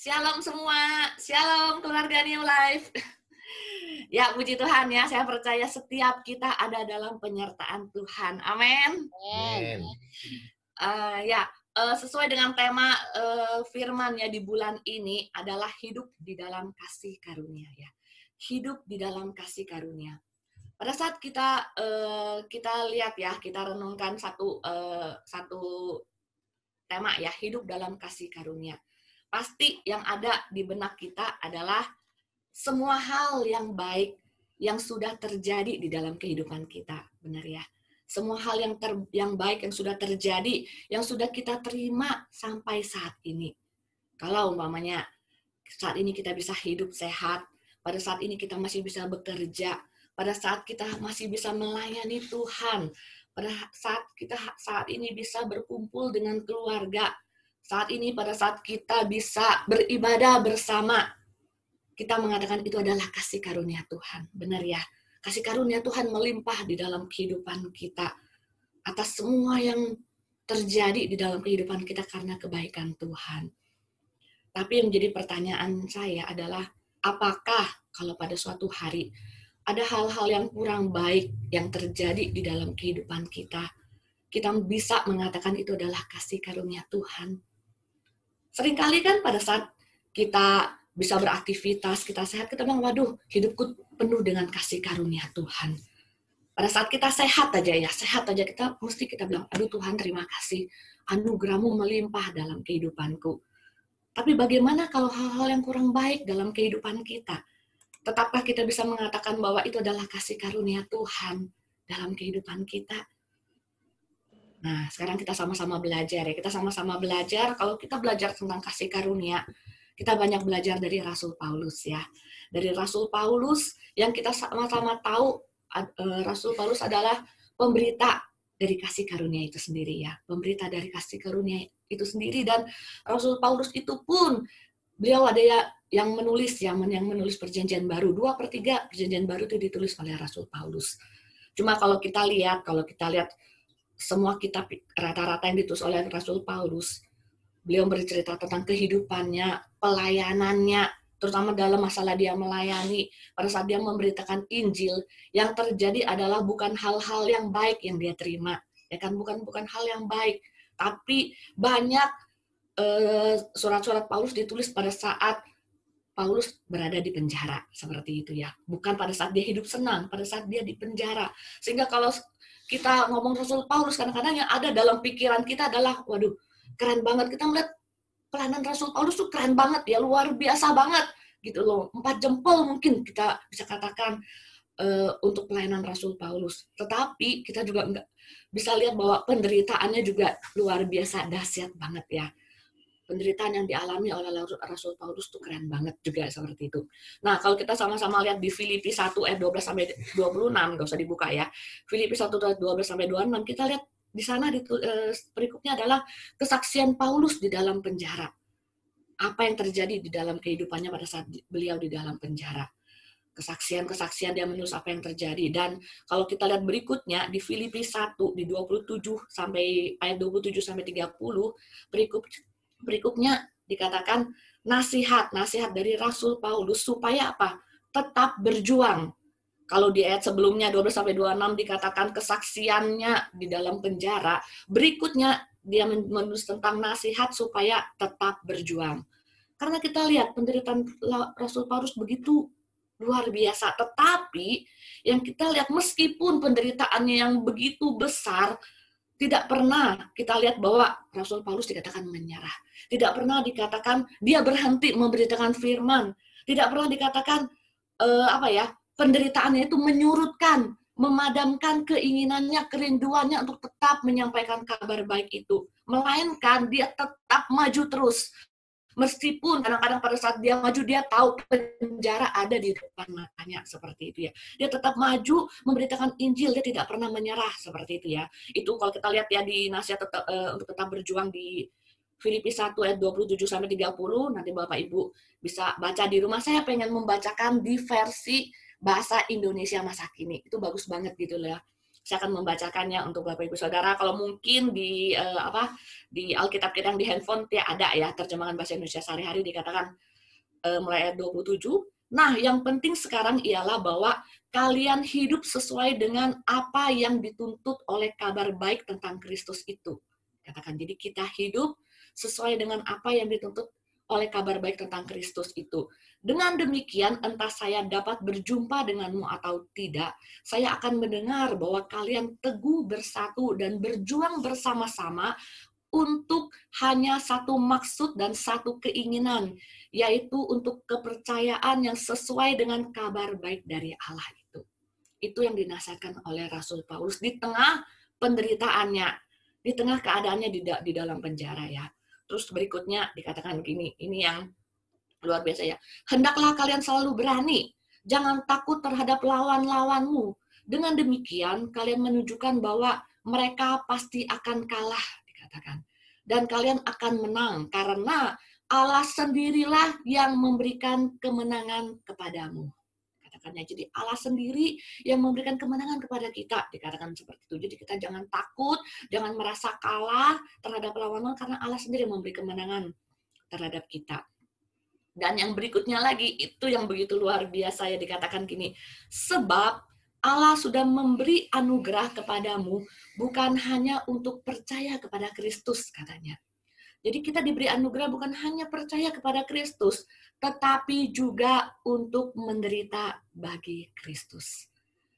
Shalom semua, shalom keluarga New Life. Ya, puji Tuhan ya, saya percaya setiap kita ada dalam penyertaan Tuhan. Amin. Amin. Sesuai dengan tema firman ya di bulan ini adalah hidup di dalam kasih karunia ya. Hidup di dalam kasih karunia. Pada saat kita lihat ya, kita renungkan satu tema ya, hidup dalam kasih karunia. Pasti yang ada di benak kita adalah semua hal yang baik yang sudah terjadi di dalam kehidupan kita, benar ya. Semua hal yang baik yang sudah terjadi, yang sudah kita terima sampai saat ini. Kalau umpamanya saat ini kita bisa hidup sehat, pada saat ini kita masih bisa bekerja, pada saat kita masih bisa melayani Tuhan, pada saat kita saat ini bisa berkumpul dengan keluarga, pada saat kita bisa beribadah bersama, kita mengatakan itu adalah kasih karunia Tuhan. Benar ya? Kasih karunia Tuhan melimpah di dalam kehidupan kita atas semua yang terjadi di dalam kehidupan kita karena kebaikan Tuhan. Tapi yang menjadi pertanyaan saya adalah, apakah kalau pada suatu hari ada hal-hal yang kurang baik yang terjadi di dalam kehidupan kita, kita bisa mengatakan itu adalah kasih karunia Tuhan? Seringkali kan pada saat kita bisa beraktivitas, kita sehat, kita bilang, waduh, hidupku penuh dengan kasih karunia Tuhan. Pada saat kita sehat aja kita bilang, aduh Tuhan terima kasih, anugerah-Mu melimpah dalam kehidupanku. Tapi bagaimana kalau hal-hal yang kurang baik dalam kehidupan kita? Tetapkah kita bisa mengatakan bahwa itu adalah kasih karunia Tuhan dalam kehidupan kita? Nah, sekarang kita sama-sama belajar ya. Kita sama-sama belajar, kalau kita belajar tentang kasih karunia, kita banyak belajar dari Rasul Paulus ya. Dari Rasul Paulus yang kita sama-sama tahu, Rasul Paulus adalah pemberita dari kasih karunia itu sendiri ya. Pemberita dari kasih karunia itu sendiri, dan Rasul Paulus itu pun, beliau ada yang menulis perjanjian baru. 2/3 perjanjian baru itu ditulis oleh Rasul Paulus. Cuma kalau kita lihat semua kitab rata-rata yang ditulis oleh Rasul Paulus, beliau bercerita tentang kehidupannya, pelayanannya, terutama dalam masalah dia melayani, pada saat dia memberitakan Injil, yang terjadi adalah bukan hal-hal yang baik yang dia terima, ya kan, bukan hal yang baik, tapi banyak surat-surat Paulus ditulis pada saat Paulus berada di penjara, seperti itu ya. Bukan pada saat dia hidup senang, pada saat dia di penjara. Sehingga kalau kita ngomong Rasul Paulus, kadang-kadang yang ada dalam pikiran kita adalah, waduh, keren banget. Kita melihat pelayanan Rasul Paulus tuh keren banget ya, luar biasa banget gitu loh. 4 jempol mungkin kita bisa katakan untuk pelayanan Rasul Paulus. Tetapi kita juga bisa lihat bahwa penderitaannya juga luar biasa dahsyat banget ya. Penderitaan yang dialami oleh Rasul Paulus tuh keren banget juga seperti itu. Nah, kalau kita sama-sama lihat di Filipi 1 ayat 12 sampai 26, nggak usah dibuka ya. Filipi 1 ayat 12 sampai 26, kita lihat di sana berikutnya adalah kesaksian Paulus di dalam penjara. Apa yang terjadi di dalam kehidupannya pada saat beliau di dalam penjara. Kesaksian dia menulis apa yang terjadi. Dan kalau kita lihat berikutnya di Filipi 1 di 27 sampai ayat 27 sampai 30, berikutnya dikatakan nasihat dari Rasul Paulus supaya apa? Tetap berjuang. Kalau di ayat sebelumnya 12 sampai 26 dikatakan kesaksiannya di dalam penjara, berikutnya dia menulis tentang nasihat supaya tetap berjuang. Karena kita lihat penderitaan Rasul Paulus begitu luar biasa, tetapi yang kita lihat meskipun penderitaannya yang begitu besar, tidak pernah kita lihat bahwa Rasul Paulus dikatakan menyerah. Tidak pernah dikatakan dia berhenti memberitakan firman. Tidak pernah dikatakan penderitaannya itu menyurutkan, memadamkan keinginannya, kerinduannya untuk tetap menyampaikan kabar baik itu. Melainkan dia tetap maju terus. Meskipun kadang-kadang pada saat dia maju, dia tahu penjara ada di depan matanya, seperti itu ya. Dia tetap maju memberitakan Injil, dia tidak pernah menyerah, seperti itu ya. Itu kalau kita lihat ya di nasihat untuk tetap berjuang di Filipi 1 ayat 27 sampai 30, nanti Bapak Ibu bisa baca di rumah. Saya pengen membacakan di versi bahasa Indonesia masa kini. Itu bagus banget gitu loh ya. Saya akan membacakannya untuk Bapak Ibu Saudara. Kalau mungkin di di Alkitab kita yang di handphone ya ada ya terjemahan bahasa Indonesia sehari-hari dikatakan mulai ayat 27. Nah, yang penting sekarang ialah bahwa kalian hidup sesuai dengan apa yang dituntut oleh kabar baik tentang Kristus itu. Katakan, jadi kita hidup sesuai dengan apa yang dituntut oleh kabar baik tentang Kristus itu. Dengan demikian, entah saya dapat berjumpa denganmu atau tidak, saya akan mendengar bahwa kalian teguh bersatu dan berjuang bersama-sama untuk hanya satu maksud dan satu keinginan, yaitu untuk kepercayaan yang sesuai dengan kabar baik dari Allah itu. Itu yang dinasihatkan oleh Rasul Paulus di tengah penderitaannya, di tengah keadaannya di dalam penjara ya. Terus berikutnya dikatakan gini, ini yang luar biasa ya. Hendaklah kalian selalu berani, jangan takut terhadap lawan-lawanmu. Dengan demikian kalian menunjukkan bahwa mereka pasti akan kalah, dikatakan. Dan kalian akan menang karena Allah sendirilah yang memberikan kemenangan kepadamu. Katakannya, jadi Allah sendiri yang memberikan kemenangan kepada kita, dikatakan seperti itu. Jadi kita jangan takut, jangan merasa kalah terhadap lawan-lawan karena Allah sendiri yang memberi kemenangan terhadap kita. Dan yang berikutnya lagi, itu yang begitu luar biasa ya, dikatakan gini, sebab Allah sudah memberi anugerah kepadamu, bukan hanya untuk percaya kepada Kristus, katanya. Jadi kita diberi anugerah bukan hanya percaya kepada Kristus, tetapi juga untuk menderita bagi Kristus.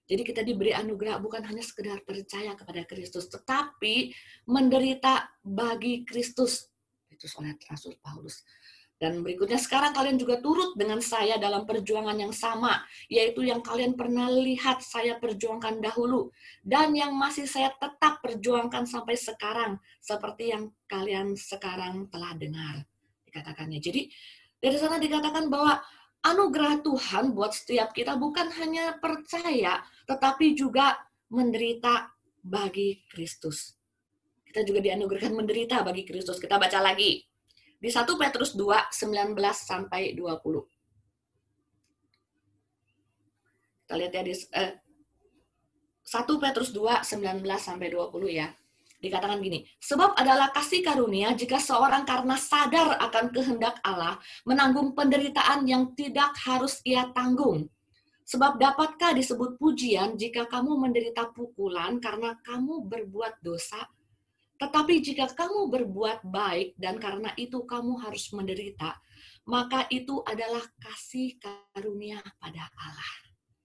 Jadi kita diberi anugerah bukan hanya sekedar percaya kepada Kristus, tetapi menderita bagi Kristus. Itu oleh Rasul Paulus. Dan berikutnya, sekarang kalian juga turut dengan saya dalam perjuangan yang sama, yaitu yang kalian pernah lihat saya perjuangkan dahulu, dan yang masih saya tetap perjuangkan sampai sekarang, seperti yang kalian sekarang telah dengar. Dikatakannya. Jadi, dari sana dikatakan bahwa anugerah Tuhan buat setiap kita bukan hanya percaya, tetapi juga menderita bagi Kristus. Kita juga dianugerahkan menderita bagi Kristus. Kita baca lagi. Di 1 Petrus 2, 19 sampai 20. Kita lihat ya di 1 Petrus 2, 19 sampai 20 ya. Dikatakan gini, sebab adalah kasih karunia jika seorang karena sadar akan kehendak Allah menanggung penderitaan yang tidak harus ia tanggung. Sebab dapatkah disebut pujian jika kamu menderita pukulan karena kamu berbuat dosa? Tetapi jika kamu berbuat baik dan karena itu kamu harus menderita, maka itu adalah kasih karunia pada Allah.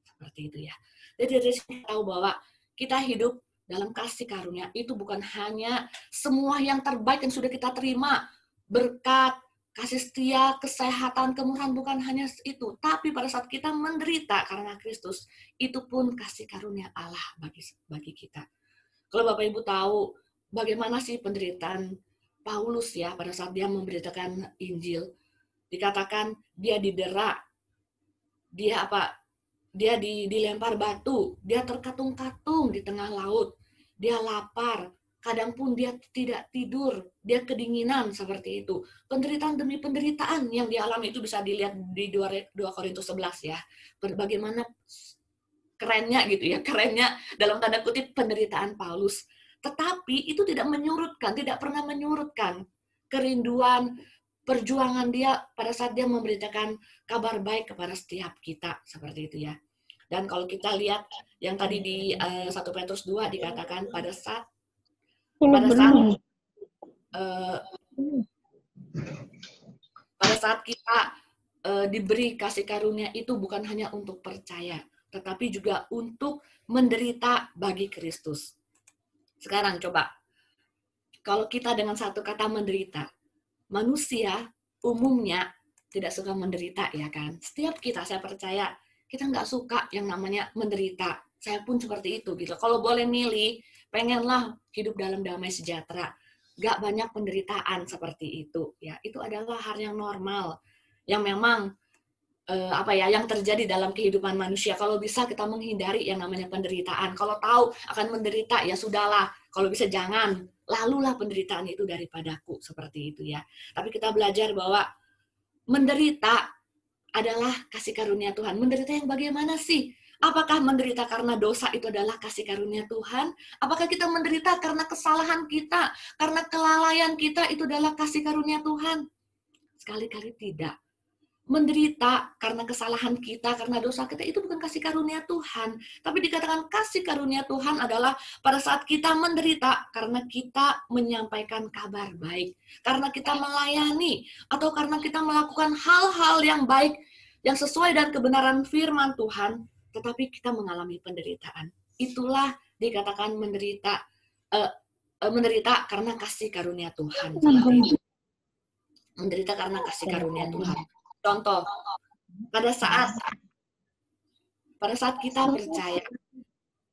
Seperti itu ya. Jadi dari sini kita tahu bahwa kita hidup dalam kasih karunia itu bukan hanya semua yang terbaik yang sudah kita terima, berkat, kasih setia, kesehatan, kemurahan, bukan hanya itu. Tapi pada saat kita menderita karena Kristus, itu pun kasih karunia Allah bagi kita. Kalau Bapak Ibu tahu, bagaimana sih penderitaan Paulus ya pada saat dia memberitakan Injil, dikatakan dia didera, dia dilempar batu, dia terkatung-katung di tengah laut, dia lapar, kadang pun dia tidak tidur, dia kedinginan seperti itu. Penderitaan demi penderitaan yang dialami itu bisa dilihat di 2 Korintus 11 ya. Bagaimana kerennya gitu ya, kerennya dalam tanda kutip penderitaan Paulus. Tetapi itu tidak pernah menyurutkan kerinduan, perjuangan dia pada saat dia memberitakan kabar baik kepada setiap kita, seperti itu ya. Dan kalau kita lihat yang tadi di 1 Petrus 2 dikatakan pada saat kita diberi kasih karunia itu bukan hanya untuk percaya, tetapi juga untuk menderita bagi Kristus. Sekarang coba, kalau kita dengan satu kata menderita, manusia umumnya tidak suka menderita ya kan. Setiap kita, saya percaya, kita nggak suka yang namanya menderita. Saya pun seperti itu gitu. Kalau boleh milih, pengenlah hidup dalam damai sejahtera. Nggak banyak penderitaan seperti itu. Ya, itu adalah hal yang normal, yang memang yang terjadi dalam kehidupan manusia. Kalau bisa kita menghindari yang namanya penderitaan. Kalau tahu akan menderita, ya sudahlah. Kalau bisa jangan, lalulah penderitaan itu daripadaku, seperti itu ya. Tapi kita belajar bahwa menderita adalah kasih karunia Tuhan. Menderita yang bagaimana sih? Apakah menderita karena dosa itu adalah kasih karunia Tuhan? Apakah kita menderita karena kesalahan kita, karena kelalaian kita itu adalah kasih karunia Tuhan? Sekali-kali tidak. Menderita karena kesalahan kita, karena dosa kita, itu bukan kasih karunia Tuhan. Tapi dikatakan kasih karunia Tuhan adalah pada saat kita menderita karena kita menyampaikan kabar baik, karena kita melayani, atau karena kita melakukan hal-hal yang baik, yang sesuai dengan kebenaran firman Tuhan, tetapi kita mengalami penderitaan. Itulah dikatakan menderita, menderita karena kasih karunia Tuhan. Menderita karena kasih karunia Tuhan. Contoh, pada saat kita percaya,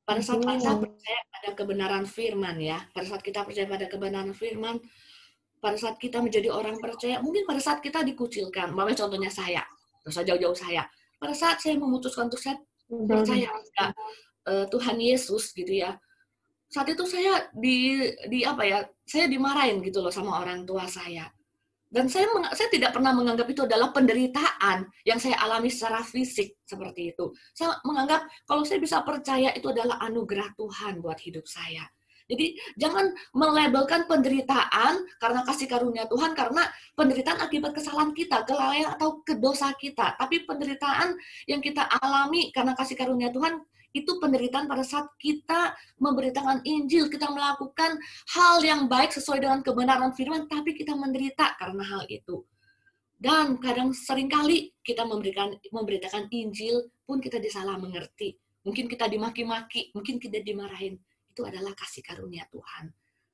pada kebenaran firman ya, pada saat kita percaya pada kebenaran firman, pada saat kita menjadi orang percaya, mungkin pada saat kita dikucilkan, contohnya saya, jauh-jauh saya, pada saat saya memutuskan untuk saya percaya pada Tuhan Yesus gitu ya, saat itu saya saya dimarahin gitu loh sama orang tua saya. Dan saya tidak pernah menganggap itu adalah penderitaan yang saya alami secara fisik seperti itu. Saya menganggap kalau saya bisa percaya itu adalah anugerah Tuhan buat hidup saya. Jadi jangan melabelkan penderitaan karena kasih karunia Tuhan, karena penderitaan akibat kesalahan kita, kelalaian atau kedosa kita. Tapi penderitaan yang kita alami karena kasih karunia Tuhan, itu penderitaan pada saat kita memberitakan Injil, kita melakukan hal yang baik sesuai dengan kebenaran firman, tapi kita menderita karena hal itu. Dan kadang seringkali kita memberitakan Injil pun kita disalah mengerti. Mungkin kita dimaki-maki, mungkin kita dimarahin. Itu adalah kasih karunia Tuhan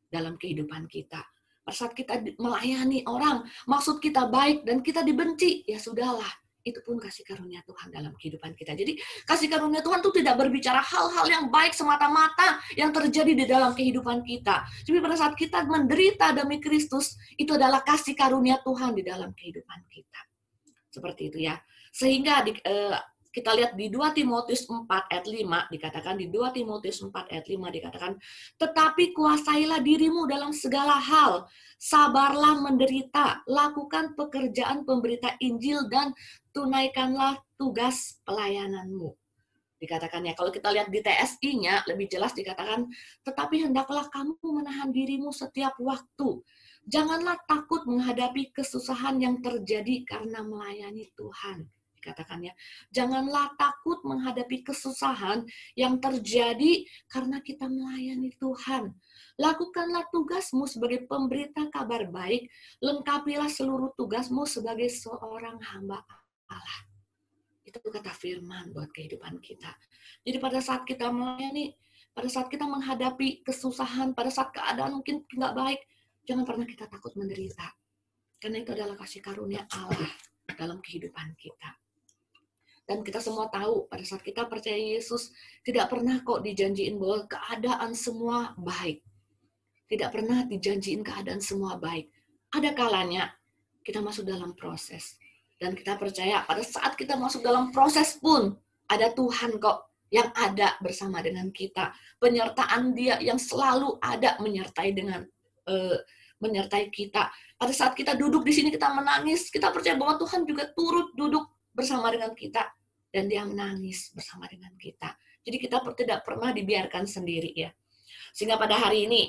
dalam kehidupan kita. Pada saat kita melayani orang, maksud kita baik dan kita dibenci, ya sudahlah. Itu pun kasih karunia Tuhan dalam kehidupan kita. Jadi kasih karunia Tuhan itu tidak berbicara hal-hal yang baik semata-mata yang terjadi di dalam kehidupan kita. Jadi pada saat kita menderita demi Kristus, itu adalah kasih karunia Tuhan di dalam kehidupan kita. Seperti itu ya. Sehingga kita lihat di 2 Timotius 4 ayat 5 dikatakan, di 2 Timotius 4 ayat 5 dikatakan, tetapi kuasailah dirimu dalam segala hal, sabarlah menderita, lakukan pekerjaan pemberita Injil dan tunaikanlah tugas pelayananmu. Dikatakan ya, kalau kita lihat di TSI-nya lebih jelas dikatakan, tetapi hendaklah kamu menahan dirimu setiap waktu. Janganlah takut menghadapi kesusahan yang terjadi karena melayani Tuhan. Dikatakan ya, janganlah takut menghadapi kesusahan yang terjadi karena kita melayani Tuhan. Lakukanlah tugasmu sebagai pemberita kabar baik, lengkapilah seluruh tugasmu sebagai seorang hamba Allah. Itu kata firman buat kehidupan kita. Jadi pada saat kita melayani, pada saat kita menghadapi kesusahan, pada saat keadaan mungkin nggak baik, jangan pernah kita takut menderita. Karena itu adalah kasih karunia Allah dalam kehidupan kita. Dan kita semua tahu, pada saat kita percaya Yesus, tidak pernah kok dijanjiin bahwa keadaan semua baik. Tidak pernah dijanjiin keadaan semua baik. Ada kalanya kita masuk dalam proses. Dan kita percaya pada saat kita masuk dalam proses pun, ada Tuhan kok yang ada bersama dengan kita. Penyertaan Dia yang selalu ada menyertai kita. Pada saat kita duduk di sini, kita menangis, kita percaya bahwa Tuhan juga turut duduk bersama dengan kita, dan Dia menangis bersama dengan kita. Jadi kita tidak pernah dibiarkan sendiri ya. Sehingga pada hari ini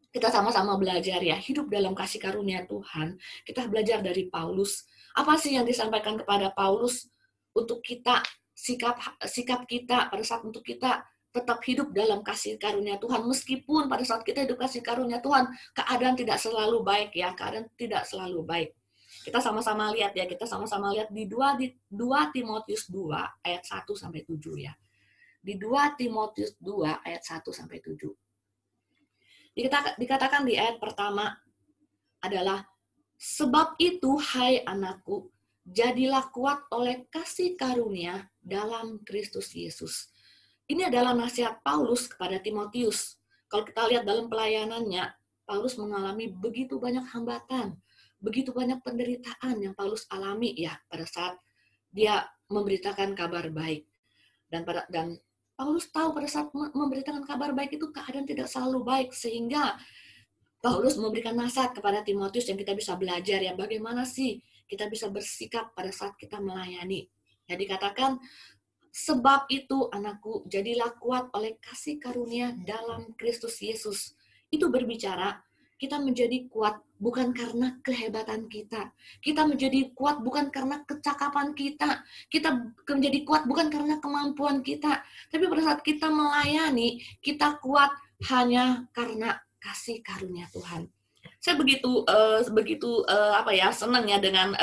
kita sama-sama belajar ya, hidup dalam kasih karunia Tuhan. Kita belajar dari Paulus. Apa sih yang disampaikan kepada Paulus untuk kita, sikap kita pada saat untuk kita tetap hidup dalam kasih karunia Tuhan, meskipun pada saat kita hidup kasih karunia Tuhan, keadaan tidak selalu baik ya, keadaan tidak selalu baik. Kita sama-sama lihat ya, di 2 Timotius 2 ayat 1 sampai 7 ya. Di 2 Timotius 2 ayat 1 sampai 7. Dikatakan di ayat pertama adalah, sebab itu hai anakku, jadilah kuat oleh kasih karunia dalam Kristus Yesus. Ini adalah nasihat Paulus kepada Timotius. Kalau kita lihat dalam pelayanannya, Paulus mengalami begitu banyak hambatan, begitu banyak penderitaan yang Paulus alami ya pada saat dia memberitakan kabar baik. Dan Paulus tahu pada saat memberitakan kabar baik itu keadaan tidak selalu baik, sehingga Paulus memberikan nasihat kepada Timotius yang kita bisa belajar ya, bagaimana sih kita bisa bersikap pada saat kita melayani. Ya, dikatakan Sebab itu, anakku, jadilah kuat oleh kasih karunia dalam Kristus Yesus. Itu berbicara, kita menjadi kuat bukan karena kehebatan kita. Kita menjadi kuat bukan karena kecakapan kita. Kita menjadi kuat bukan karena kemampuan kita. Tapi pada saat kita melayani, kita kuat hanya karena kasih karunia Tuhan. Saya begitu senang ya dengan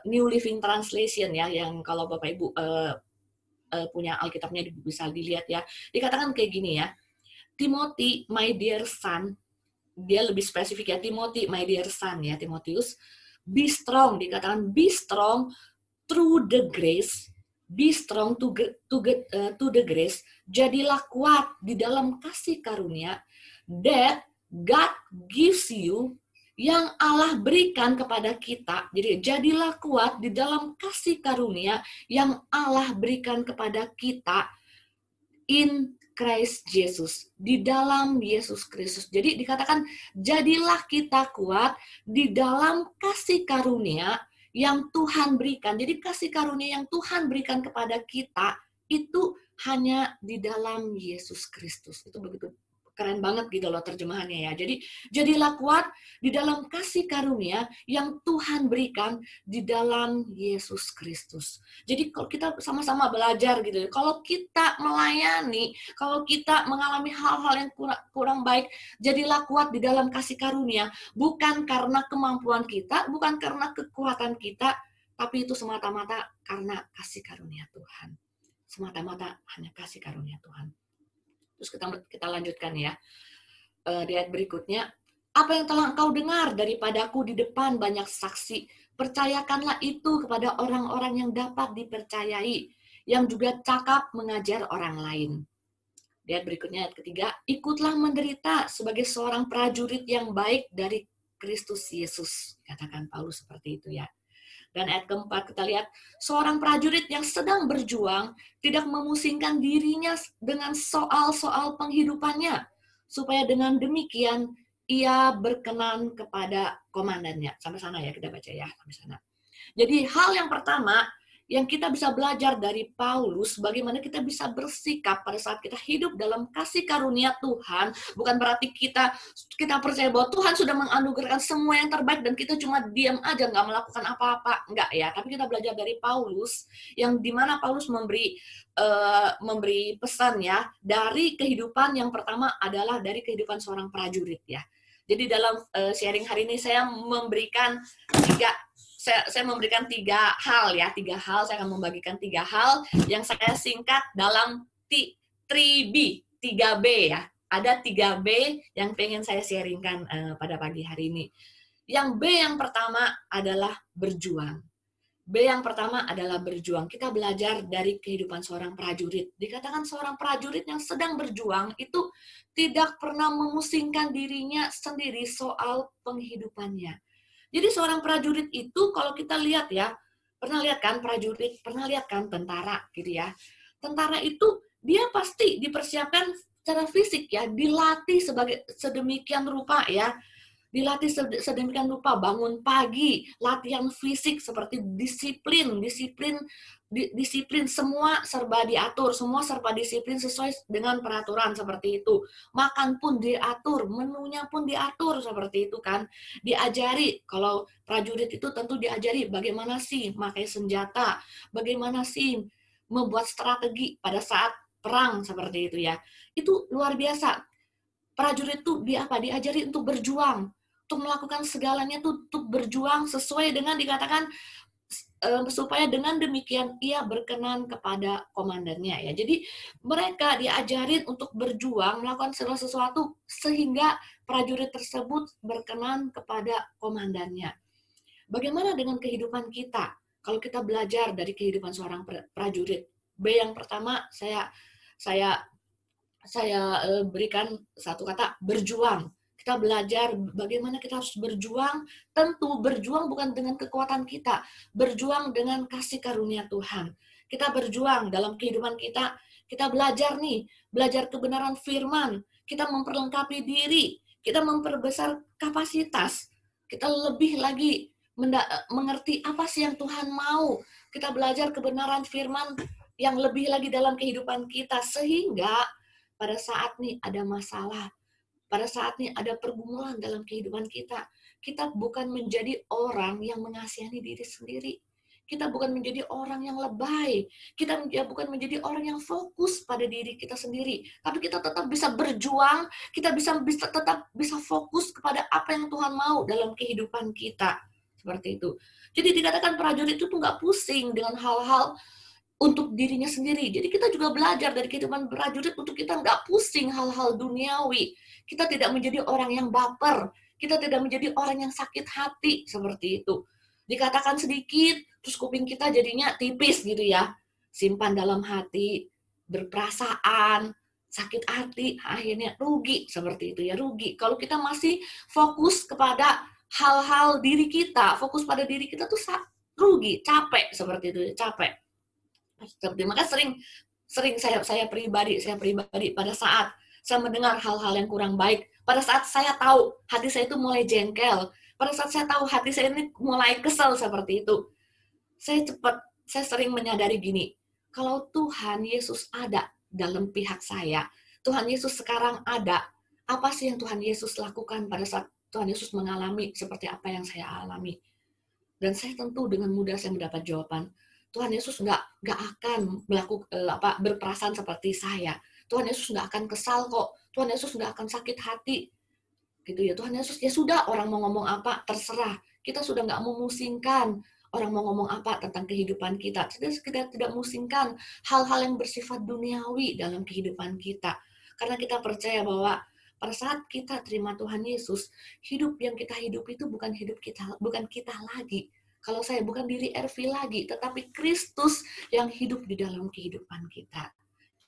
New Living Translation ya, yang kalau Bapak Ibu punya Alkitabnya bisa dilihat ya. Dikatakan kayak gini ya, Timothy, my dear son, dia lebih spesifik ya, Timothy, my dear son ya, Timotius, be strong, dikatakan be strong through the grace, be strong to the grace, jadilah kuat di dalam kasih karunia that God gives you, yang Allah berikan kepada kita. Jadi jadilah kuat di dalam kasih karunia yang Allah berikan kepada kita in Christ Jesus, di dalam Yesus Kristus. Jadi dikatakan jadilah kita kuat di dalam kasih karunia yang Tuhan berikan. Jadi kasih karunia yang Tuhan berikan kepada kita itu hanya di dalam Yesus Kristus. Itu begitu keren banget gitu loh terjemahannya ya. Jadi jadilah kuat di dalam kasih karunia yang Tuhan berikan di dalam Yesus Kristus. Jadi kalau kita sama-sama belajar gitu, kalau kita melayani, kalau kita mengalami hal-hal yang kurang baik, jadilah kuat di dalam kasih karunia, bukan karena kemampuan kita, bukan karena kekuatan kita, tapi itu semata-mata karena kasih karunia Tuhan. Semata-mata hanya kasih karunia Tuhan. Terus kita lanjutkan ya. Di ayat berikutnya, apa yang telah engkau dengar daripadaku di depan banyak saksi, percayakanlah itu kepada orang-orang yang dapat dipercayai, yang juga cakap mengajar orang lain. Di ayat berikutnya, ayat ketiga, ikutlah menderita sebagai seorang prajurit yang baik dari Kristus Yesus. Katakan Paulus seperti itu ya. Dan ayat keempat kita lihat, seorang prajurit yang sedang berjuang tidak memusingkan dirinya dengan soal-soal penghidupannya, supaya dengan demikian ia berkenan kepada komandannya. Sampai sana ya, kita baca ya, sampai sana. Jadi hal yang pertama yang kita bisa belajar dari Paulus, bagaimana kita bisa bersikap pada saat kita hidup dalam kasih karunia Tuhan. Bukan berarti kita percaya bahwa Tuhan sudah menganugerahkan semua yang terbaik dan kita cuma diam aja, nggak melakukan apa-apa. Enggak ya, tapi kita belajar dari Paulus, yang dimana Paulus memberi pesan ya, dari kehidupan yang pertama adalah dari kehidupan seorang prajurit ya. Jadi dalam sharing hari ini saya memberikan tiga hal ya, saya akan membagikan 3 hal yang saya singkat dalam 3B ya. Ada 3B yang pengen saya sharingkan pada pagi hari ini. Yang B yang pertama adalah berjuang. B yang pertama adalah berjuang. Kita belajar dari kehidupan seorang prajurit. Dikatakan seorang prajurit yang sedang berjuang itu tidak pernah memusingkan dirinya sendiri soal penghidupannya. Jadi seorang prajurit itu kalau kita lihat ya, pernah lihat kan tentara gitu ya. Tentara itu dia pasti dipersiapkan secara fisik ya, dilatih sedemikian rupa ya. Dilatih sedemikian rupa, bangun pagi, latihan fisik seperti disiplin, semua serba diatur, semua serba disiplin sesuai dengan peraturan seperti itu. Makan pun diatur, menunya pun diatur seperti itu kan. Diajari, kalau prajurit itu tentu diajari bagaimana sih pakai senjata, bagaimana sih membuat strategi pada saat perang seperti itu ya. Itu luar biasa. Prajurit itu diajari untuk berjuang, untuk melakukan segalanya tuh untuk berjuang sesuai dengan dikatakan supaya dengan demikian ia berkenan kepada komandannya ya. Jadi mereka diajarin untuk berjuang, melakukan segala sesuatu sehingga prajurit tersebut berkenan kepada komandannya. Bagaimana dengan kehidupan kita? Kalau kita belajar dari kehidupan seorang prajurit. B yang pertama saya berikan satu kata, berjuang. Kita belajar bagaimana kita harus berjuang. Tentu berjuang bukan dengan kekuatan kita, berjuang dengan kasih karunia Tuhan. Kita berjuang dalam kehidupan kita. Kita belajar kebenaran firman. Kita memperlengkapi diri. Kita memperbesar kapasitas. Kita lebih lagi mengerti apa sih yang Tuhan mau. Kita belajar kebenaran firman yang lebih lagi dalam kehidupan kita. Sehingga pada saat nih ada masalah, pada saat nih ada pergumulan dalam kehidupan kita, kita bukan menjadi orang yang mengasihani diri sendiri. Kita bukan menjadi orang yang lebay. Kita bukan menjadi orang yang fokus pada diri kita sendiri. Tapi kita tetap bisa berjuang, kita tetap bisa fokus kepada apa yang Tuhan mau dalam kehidupan kita. Seperti itu. Jadi dikatakan prajurit itu tuh nggak pusing dengan hal-hal untuk dirinya sendiri. Jadi kita juga belajar dari kehidupan prajurit untuk kita nggak pusing hal-hal duniawi. Kita tidak menjadi orang yang baper. Kita tidak menjadi orang yang sakit hati seperti itu. Dikatakan sedikit, terus kuping kita jadinya tipis gitu ya. Simpan dalam hati, berperasaan, sakit hati, akhirnya rugi seperti itu ya, rugi. Kalau kita masih fokus kepada hal-hal diri kita, fokus pada diri kita tuh rugi, capek seperti itu, capek. Maka sering saya pribadi pada saat saya mendengar hal-hal yang kurang baik, pada saat saya tahu hati saya itu mulai jengkel, pada saat saya tahu hati saya ini mulai kesal seperti itu, saya sering menyadari gini, kalau Tuhan Yesus ada dalam pihak saya, Tuhan Yesus sekarang ada, apa sih yang Tuhan Yesus lakukan pada saat Tuhan Yesus mengalami seperti apa yang saya alami? Dan saya tentu dengan mudah saya mendapat jawaban. Tuhan Yesus nggak akan berperasaan seperti saya. Tuhan Yesus nggak akan kesal kok. Tuhan Yesus nggak akan sakit hati. Gitu ya. Tuhan Yesus, ya sudah, orang mau ngomong apa, terserah. Kita sudah nggak memusingkan orang mau ngomong apa tentang kehidupan kita. Kita tidak memusingkan hal-hal yang bersifat duniawi dalam kehidupan kita. Karena kita percaya bahwa pada saat kita terima Tuhan Yesus, hidup yang kita hidup itu bukan kita lagi. Kalau saya bukan diri Ervi lagi, tetapi Kristus yang hidup di dalam kehidupan kita.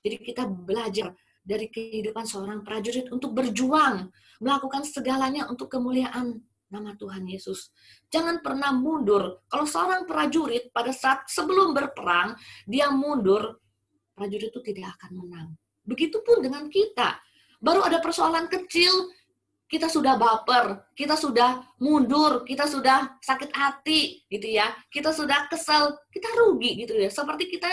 Jadi kita belajar dari kehidupan seorang prajurit untuk berjuang, melakukan segalanya untuk kemuliaan nama Tuhan Yesus. Jangan pernah mundur. Kalau seorang prajurit pada saat sebelum berperang, dia mundur, prajurit itu tidak akan menang. Begitupun dengan kita. Baru ada persoalan kecil, kita sudah baper, kita sudah mundur, kita sudah sakit hati, gitu ya. Kita sudah kesal, kita rugi, gitu ya. Seperti kita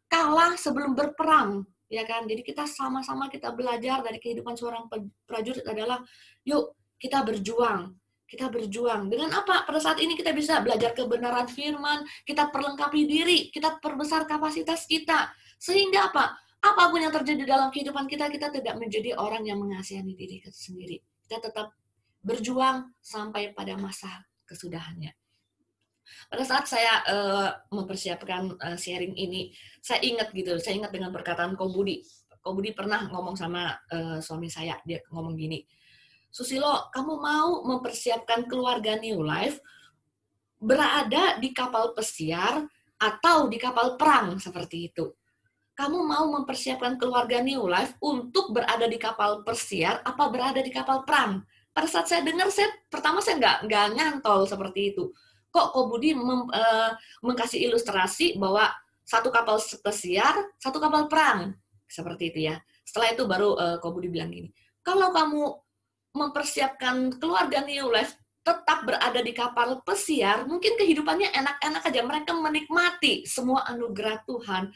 kalah sebelum berperang, ya kan? Jadi kita sama-sama kita belajar dari kehidupan seorang prajurit adalah, yuk kita berjuang. Kita berjuang. Dengan apa? Pada saat ini kita bisa belajar kebenaran firman, kita perlengkapi diri, kita perbesar kapasitas kita. Sehingga apa? Apapun yang terjadi dalam kehidupan kita, kita tidak menjadi orang yang mengasihani diri kita sendiri. Kita tetap berjuang sampai pada masa kesudahannya. Pada saat saya mempersiapkan sharing ini, saya ingat dengan perkataan Ko Budi. Ko Budi pernah ngomong sama suami saya, dia ngomong gini, Susilo, kamu mau mempersiapkan keluarga New Life berada di kapal pesiar atau di kapal perang seperti itu? Kamu mau mempersiapkan keluarga New Life untuk berada di kapal pesiar apa berada di kapal perang? Pada saat saya dengar, pertama saya nggak nyantol seperti itu. Kok Ko Budi mengkasih ilustrasi bahwa satu kapal pesiar, satu kapal perang. Seperti itu ya. Setelah itu baru Ko Budi bilang gini, kalau kamu mempersiapkan keluarga New Life tetap berada di kapal pesiar, mungkin kehidupannya enak-enak aja. Mereka menikmati semua anugerah Tuhan.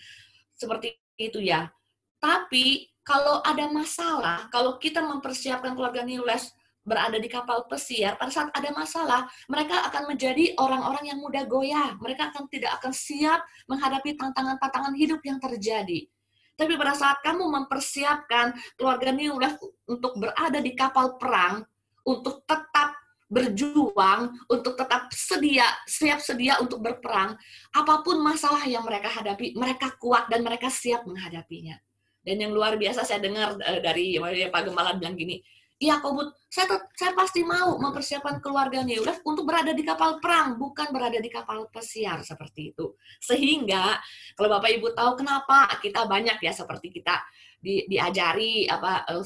Seperti itu ya. Tapi kalau ada masalah, kalau kita mempersiapkan keluarga New Life berada di kapal pesiar, pada saat ada masalah, mereka akan menjadi orang-orang yang mudah goyah. Mereka tidak akan siap menghadapi tantangan-tantangan hidup yang terjadi. Tapi pada saat kamu mempersiapkan keluarga New Life untuk berada di kapal perang, untuk tetap berjuang, untuk tetap siap sedia untuk berperang, apapun masalah yang mereka hadapi, mereka kuat dan mereka siap menghadapinya. Dan yang luar biasa saya dengar dari Pak Gembala bilang gini, iya Ko Bud, saya pasti mau mempersiapkan keluarga New Life untuk berada di kapal perang, bukan berada di kapal pesiar seperti itu. Sehingga kalau Bapak Ibu tahu kenapa kita banyak ya seperti kita diajari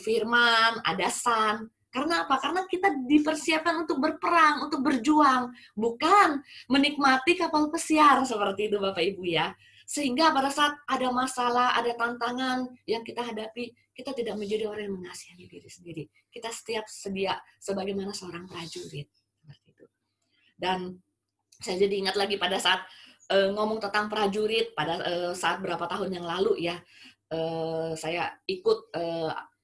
firman, adasan. Karena apa? Karena kita dipersiapkan untuk berperang, untuk berjuang, bukan menikmati kapal pesiar seperti itu Bapak Ibu ya. Sehingga pada saat ada masalah, ada tantangan yang kita hadapi, kita tidak menjadi orang yang mengasihani diri sendiri. Kita setiap sedia sebagaimana seorang prajurit seperti itu. Dan saya jadi ingat lagi pada saat ngomong tentang prajurit pada saat berapa tahun yang lalu ya, saya ikut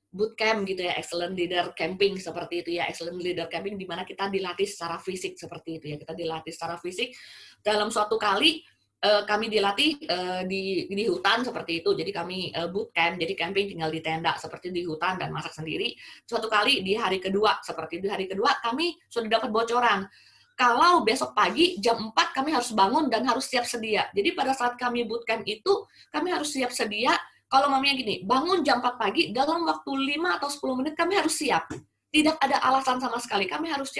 bootcamp gitu ya, excellent leader camping seperti itu ya, excellent leader camping di mana kita dilatih secara fisik seperti itu ya, kita dilatih secara fisik dalam suatu kali. Kami dilatih di hutan seperti itu, jadi kami bootcamp, jadi camping tinggal di tenda seperti di hutan dan masak sendiri. Suatu kali di hari kedua, seperti di hari kedua kami sudah dapat bocoran kalau besok pagi jam 4 kami harus bangun dan harus siap sedia. Jadi pada saat kami bootcamp itu, kami harus siap sedia. Kalau mamanya gini, bangun jam 4 pagi, dalam waktu 5 atau 10 menit kami harus siap. Tidak ada alasan sama sekali. Kami harus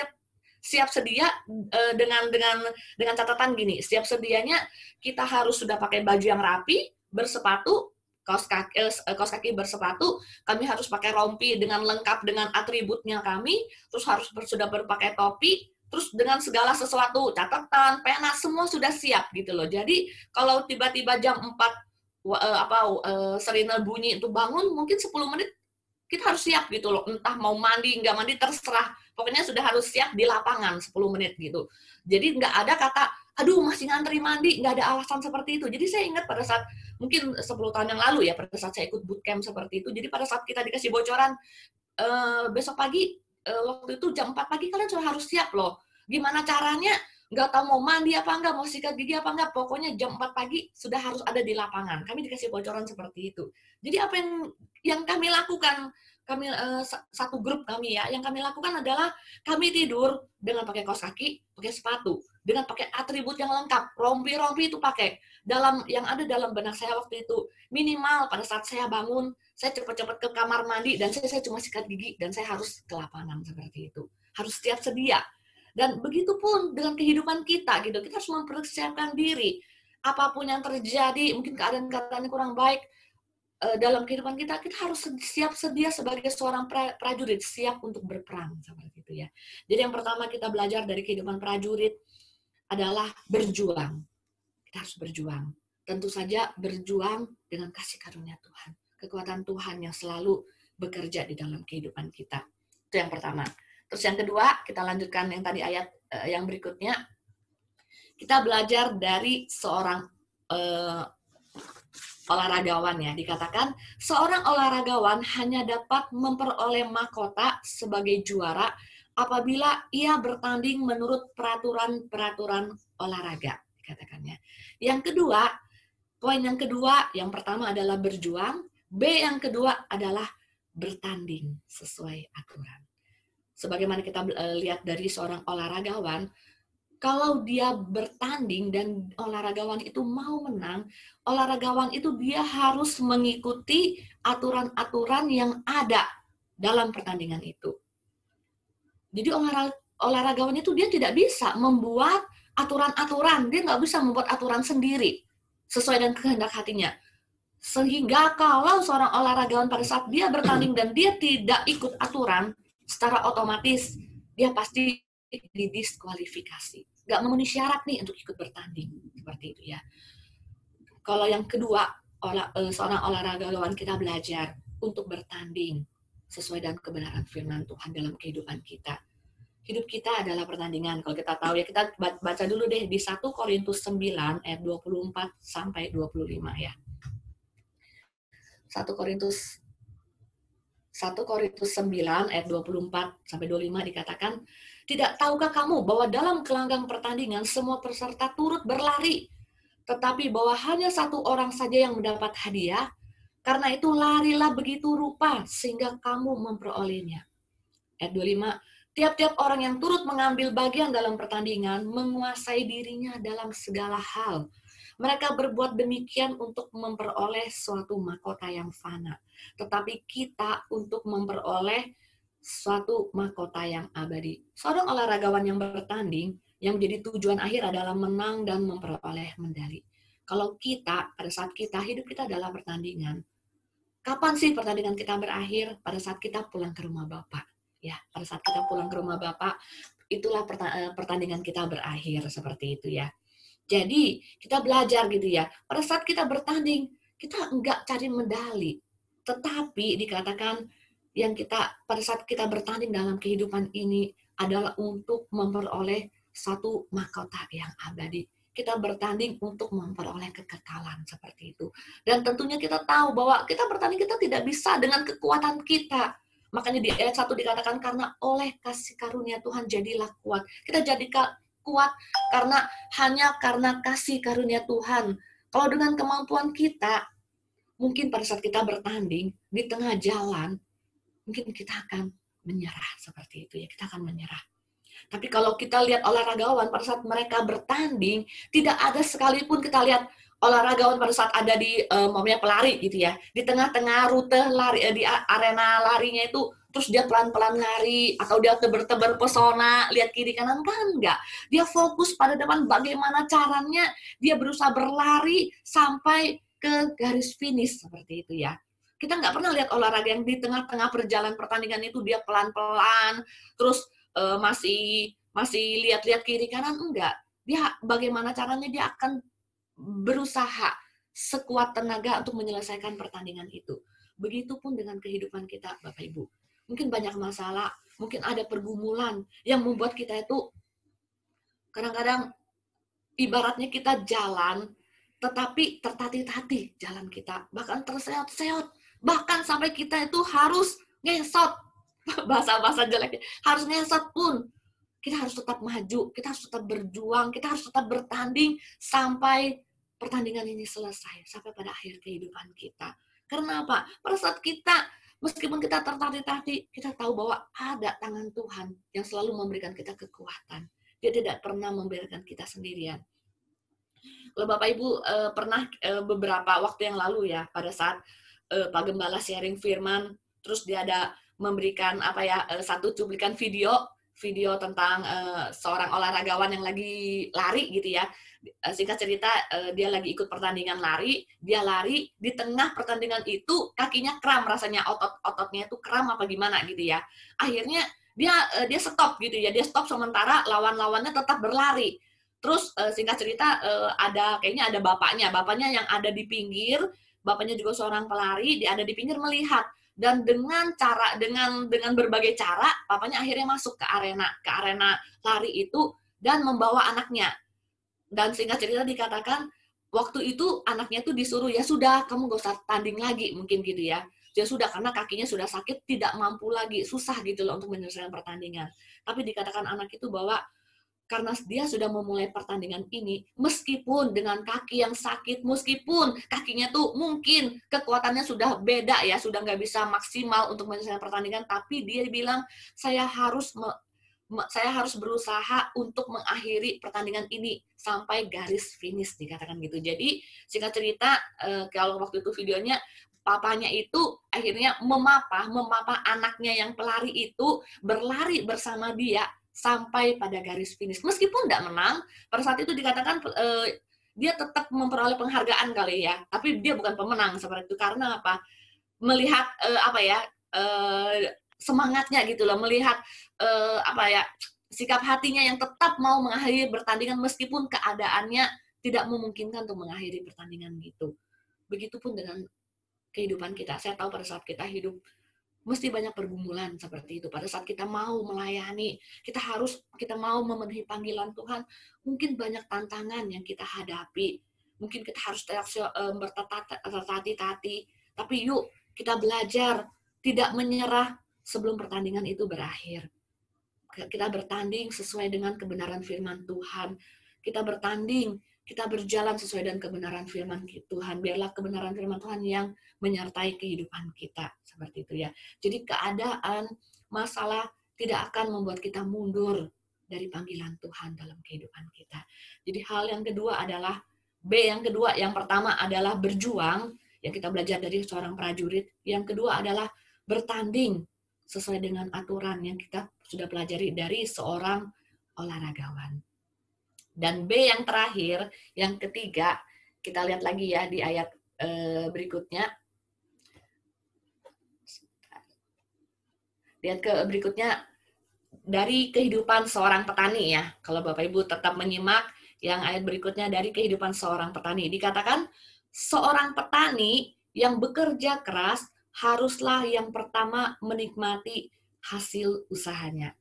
siap sedia dengan catatan gini. Siap sedianya kita harus sudah pakai baju yang rapi, bersepatu, kaos kaki bersepatu, kami harus pakai rompi dengan lengkap dengan atributnya kami, terus harus sudah berpakai topi, terus dengan segala sesuatu, catatan, pena, semua sudah siap gitu loh. Jadi kalau tiba-tiba jam 4 sirine bunyi itu bangun, mungkin 10 menit kita harus siap gitu loh. Entah mau mandi, nggak mandi, terserah. Pokoknya sudah harus siap di lapangan 10 menit gitu. Jadi nggak ada kata, aduh masih ngantri mandi, nggak ada alasan seperti itu. Jadi saya ingat pada saat, mungkin 10 tahun yang lalu ya, pada saat saya ikut bootcamp seperti itu, jadi pada saat kita dikasih bocoran, besok pagi, waktu itu jam 4 pagi kalian sudah harus siap loh. Gimana caranya? Nggak tahu mau mandi apa enggak, mau sikat gigi apa enggak, pokoknya jam 4 pagi sudah harus ada di lapangan. Kami dikasih bocoran seperti itu. Jadi apa yang kami lakukan, kami satu grup kami ya, yang kami lakukan adalah kami tidur dengan pakai kaos kaki, pakai sepatu, dengan pakai atribut yang lengkap, rompi-rompi itu pakai. Yang ada dalam benak saya waktu itu, minimal pada saat saya bangun, saya cepat-cepat ke kamar mandi dan saya cuma sikat gigi dan saya harus ke lapangan seperti itu. Harus siap sedia. Dan begitu pun dengan kehidupan kita gitu, kita harus mempersiapkan diri. Apapun yang terjadi, mungkin keadaan-keadaan yang kurang baik dalam kehidupan kita, kita harus siap sedia sebagai seorang prajurit, siap untuk berperang seperti itu ya. Jadi yang pertama kita belajar dari kehidupan prajurit adalah berjuang. Kita harus berjuang. Tentu saja berjuang dengan kasih karunia Tuhan. Kekuatan Tuhan yang selalu bekerja di dalam kehidupan kita. Itu yang pertama. Terus yang kedua, kita lanjutkan yang tadi ayat yang berikutnya. Kita belajar dari seorang olahragawan ya. Dikatakan, seorang olahragawan hanya dapat memperoleh mahkota sebagai juara apabila ia bertanding menurut peraturan-peraturan olahraga. Dikatakannya. Yang kedua, poin yang kedua, yang pertama adalah berjuang. B yang kedua adalah bertanding sesuai aturan. Sebagaimana kita lihat dari seorang olahragawan, kalau dia bertanding dan olahragawan itu mau menang, olahragawan itu dia harus mengikuti aturan-aturan yang ada dalam pertandingan itu. Jadi olahragawan itu dia tidak bisa membuat aturan-aturan, dia nggak bisa membuat aturan sendiri sesuai dengan kehendak hatinya. Sehingga kalau seorang olahragawan pada saat dia bertanding dan dia tidak ikut aturan, secara otomatis dia pasti didiskualifikasi. Nggak memenuhi syarat nih untuk ikut bertanding. Seperti itu ya. Kalau yang kedua, seorang olahragawan kita belajar untuk bertanding sesuai dengan kebenaran firman Tuhan dalam kehidupan kita. Hidup kita adalah pertandingan. Kalau kita tahu ya, kita baca dulu deh di 1 Korintus 9 ayat 24 sampai 25 ya. 1 Korintus 9 ayat 24 sampai 25 dikatakan, tidak tahukah kamu bahwa dalam gelanggang pertandingan semua peserta turut berlari, tetapi bahwa hanya satu orang saja yang mendapat hadiah, karena itu larilah begitu rupa sehingga kamu memperolehnya. Ayat 25, tiap-tiap orang yang turut mengambil bagian dalam pertandingan menguasai dirinya dalam segala hal. Mereka berbuat demikian untuk memperoleh suatu mahkota yang fana. Tetapi kita untuk memperoleh suatu mahkota yang abadi. Seorang olahragawan yang bertanding, yang menjadi tujuan akhir adalah menang dan memperoleh medali. Kalau kita, pada saat kita, hidup kita adalah pertandingan. Kapan sih pertandingan kita berakhir? Pada saat kita pulang ke rumah Bapak. Ya, pada saat kita pulang ke rumah Bapak, itulah pertandingan kita berakhir seperti itu ya. Jadi kita belajar gitu ya. Pada saat kita bertanding, kita enggak cari medali, tetapi dikatakan yang kita pada saat kita bertanding dalam kehidupan ini adalah untuk memperoleh satu mahkota yang abadi. kita bertanding untuk memperoleh kekekalan seperti itu. Dan tentunya kita tahu bahwa kita bertanding kita tidak bisa dengan kekuatan kita. Makanya di ayat 1 dikatakan karena oleh kasih karunia Tuhan jadilah kuat. Kita jadi kuat hanya karena kasih karunia Tuhan. Kalau dengan kemampuan kita, mungkin pada saat kita bertanding di tengah jalan, mungkin kita akan menyerah seperti itu ya, kita akan menyerah. Tapi kalau kita lihat olahragawan pada saat mereka bertanding, tidak ada sekalipun kita lihat olahragawan pada saat ada di pelari gitu ya, di tengah-tengah rute lari di arena larinya itu, terus dia pelan-pelan lari atau dia tebar-tebar pesona, lihat kiri kanan, kan enggak. Dia fokus pada depan bagaimana caranya dia berusaha berlari sampai ke garis finish seperti itu ya. Kita nggak pernah lihat olahraga yang di tengah-tengah perjalanan pertandingan itu dia pelan-pelan, terus masih lihat-lihat kiri kanan, enggak. Dia bagaimana caranya dia akan berusaha sekuat tenaga untuk menyelesaikan pertandingan itu. Begitupun dengan kehidupan kita, Bapak Ibu. Mungkin banyak masalah, mungkin ada pergumulan yang membuat kita itu kadang-kadang ibaratnya kita jalan, tetapi tertatih-tatih jalan kita, bahkan terseot-seot, bahkan sampai kita itu harus ngesot, bahasa-bahasa jeleknya, harus ngesot pun. Kita harus tetap maju, kita harus tetap berjuang, kita harus tetap bertanding sampai pertandingan ini selesai, sampai pada akhir kehidupan kita. Karena apa? Pada saat kita, meskipun kita tertatih-tatih, kita tahu bahwa ada tangan Tuhan yang selalu memberikan kita kekuatan. Dia tidak pernah membiarkan kita sendirian. Kalau Bapak Ibu pernah beberapa waktu yang lalu ya, pada saat Pak Gembala sharing firman, terus dia ada memberikan satu cuplikan video tentang seorang olahragawan yang lagi lari gitu ya. Singkat cerita dia lagi ikut pertandingan lari, dia lari di tengah pertandingan itu kakinya kram, rasanya ototnya itu kram apa gimana gitu ya. Akhirnya dia stop gitu ya, dia stop sementara lawan-lawannya tetap berlari. Terus singkat cerita kayaknya ada bapaknya yang ada di pinggir, bapaknya juga seorang pelari, dia ada di pinggir melihat. Dan dengan berbagai cara, papanya akhirnya masuk ke arena lari itu dan membawa anaknya. Dan singkat cerita dikatakan waktu itu anaknya itu disuruh, ya sudah kamu gak usah tanding lagi mungkin gitu ya. Ya sudah, karena kakinya sudah sakit, tidak mampu lagi, susah gitu loh untuk menyelesaikan pertandingan. Tapi dikatakan anak itu bahwa karena dia sudah memulai pertandingan ini, meskipun dengan kaki yang sakit, meskipun kakinya tuh mungkin kekuatannya sudah beda ya, sudah nggak bisa maksimal untuk menyelesaikan pertandingan, tapi dia bilang, saya harus berusaha untuk mengakhiri pertandingan ini sampai garis finish, dikatakan gitu. Jadi singkat cerita, kalau waktu itu videonya, papanya itu akhirnya memapah anaknya yang pelari itu berlari bersama dia sampai pada garis finish. Meskipun tidak menang, pada saat itu dikatakan dia tetap memperoleh penghargaan kali ya, tapi dia bukan pemenang seperti itu. Karena apa? Melihat semangatnya gitu loh, melihat sikap hatinya yang tetap mau mengakhiri pertandingan meskipun keadaannya tidak memungkinkan untuk mengakhiri pertandingan gitu. Begitupun dengan kehidupan kita. Saya tahu pada saat kita hidup mesti banyak pergumulan seperti itu. Pada saat kita mau melayani, kita mau memenuhi panggilan Tuhan, mungkin banyak tantangan yang kita hadapi. Mungkin kita harus bertatih-tatih, tapi yuk kita belajar tidak menyerah sebelum pertandingan itu berakhir. Kita bertanding sesuai dengan kebenaran firman Tuhan. Kita bertanding, kita berjalan sesuai dengan kebenaran firman Tuhan. Biarlah kebenaran firman Tuhan yang menyertai kehidupan kita. Seperti itu ya. Jadi keadaan, masalah tidak akan membuat kita mundur dari panggilan Tuhan dalam kehidupan kita. Jadi hal yang kedua adalah, yang pertama adalah berjuang, yang kita belajar dari seorang prajurit. Yang kedua adalah bertanding sesuai dengan aturan yang kita sudah pelajari dari seorang olahragawan. Dan B yang terakhir, yang ketiga, kita lihat lagi ya di ayat berikutnya. Lihat ke berikutnya, dari kehidupan seorang petani ya. Kalau Bapak Ibu tetap menyimak, yang ayat berikutnya dari kehidupan seorang petani. Dikatakan, seorang petani yang bekerja keras haruslah yang pertama menikmati hasil usahanya.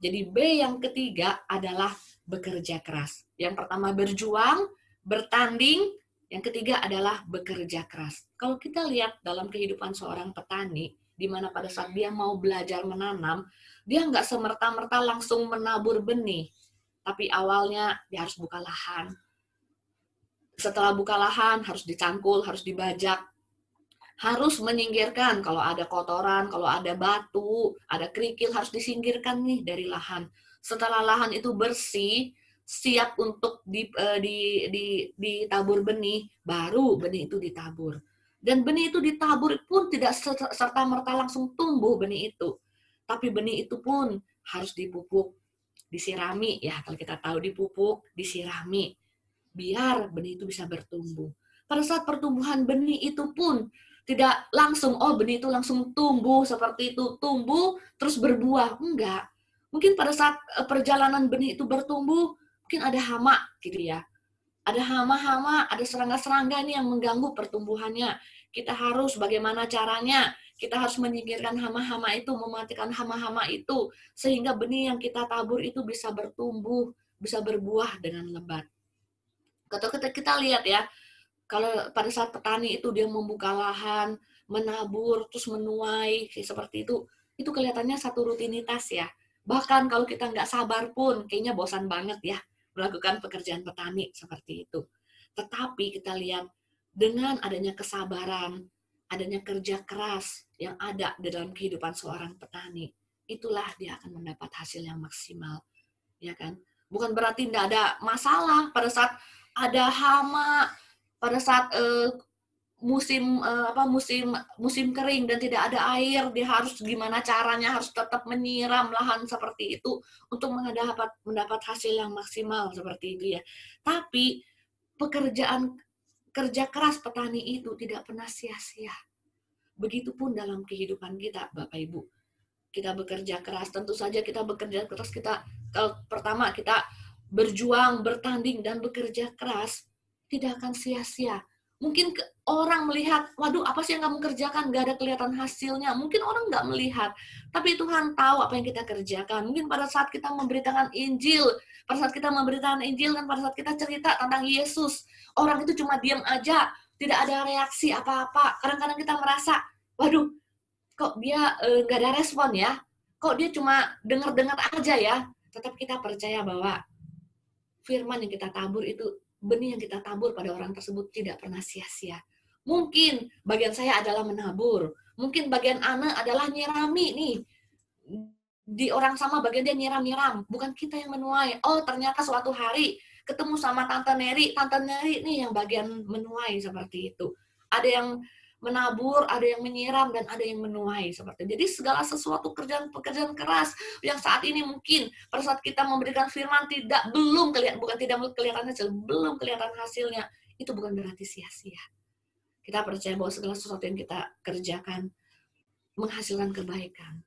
Jadi B yang ketiga adalah bekerja keras. Yang pertama berjuang, bertanding, yang ketiga adalah bekerja keras. Kalau kita lihat dalam kehidupan seorang petani, di mana pada saat dia mau belajar menanam, dia nggak semerta-merta langsung menabur benih. Tapi awalnya dia harus buka lahan. Setelah buka lahan, harus dicangkul, harus dibajak, harus menyingkirkan kalau ada kotoran, kalau ada batu, ada kerikil, harus disingkirkan nih dari lahan. Setelah lahan itu bersih, siap untuk ditabur benih, baru benih itu ditabur. Dan benih itu ditabur pun tidak serta-merta langsung tumbuh benih itu. Tapi benih itu pun harus dipupuk, disirami ya, kalau kita tahu dipupuk, disirami, biar benih itu bisa bertumbuh. Pada saat pertumbuhan benih itu pun tidak langsung, oh benih itu langsung tumbuh seperti itu, tumbuh terus berbuah. Enggak. Mungkin pada saat perjalanan benih itu bertumbuh, mungkin ada hama gitu ya. Ada hama-hama, ada serangga-serangga ini yang mengganggu pertumbuhannya. Kita harus bagaimana caranya? Kita harus menyingkirkan hama-hama itu, mematikan hama-hama itu, sehingga benih yang kita tabur itu bisa bertumbuh, bisa berbuah dengan lebat. Kalau kita lihat ya, kalau pada saat petani itu dia membuka lahan, menabur, terus menuai, seperti itu kelihatannya satu rutinitas ya. Bahkan kalau kita nggak sabar pun, kayaknya bosan banget ya melakukan pekerjaan petani seperti itu. Tetapi kita lihat dengan adanya kesabaran, adanya kerja keras yang ada di dalam kehidupan seorang petani, itulah dia akan mendapat hasil yang maksimal, ya kan? Bukan berarti tidak ada masalah pada saat ada hama, pada saat musim kering dan tidak ada air, dia harus gimana caranya harus tetap menyiram lahan seperti itu untuk mendapat hasil yang maksimal seperti itu ya. Tapi kerja keras petani itu tidak pernah sia-sia. Begitupun dalam kehidupan kita, Bapak Ibu. Kita bekerja keras, tentu saja kita bekerja keras, pertama kita berjuang, bertanding, dan bekerja keras, tidak akan sia-sia. Mungkin orang melihat, waduh apa sih yang kamu kerjakan, gak ada kelihatan hasilnya. Mungkin orang gak melihat, tapi Tuhan tahu apa yang kita kerjakan. Mungkin pada saat kita memberitakan Injil, dan pada saat kita cerita tentang Yesus, orang itu cuma diam aja, tidak ada reaksi apa-apa. Kadang-kadang kita merasa, waduh, kok dia nggak ada respon ya, kok dia cuma dengar-dengar aja ya. Tetap kita percaya bahwa firman yang kita tabur itu, benih yang kita tabur pada orang tersebut tidak pernah sia-sia. Mungkin bagian saya adalah menabur, mungkin bagian Ana adalah nyirami nih, di orang sama bagian dia nyiram-nyiram, bukan kita yang menuai. Oh ternyata suatu hari ketemu sama Tante Neri nih yang bagian menuai seperti itu. Ada yang menabur, ada yang menyiram, dan ada yang menuai seperti itu. Jadi segala sesuatu pekerjaan keras yang saat ini mungkin pada saat kita memberikan firman belum kelihatan hasilnya, itu bukan berarti sia-sia. Kita percaya bahwa segala sesuatu yang kita kerjakan menghasilkan kebaikan.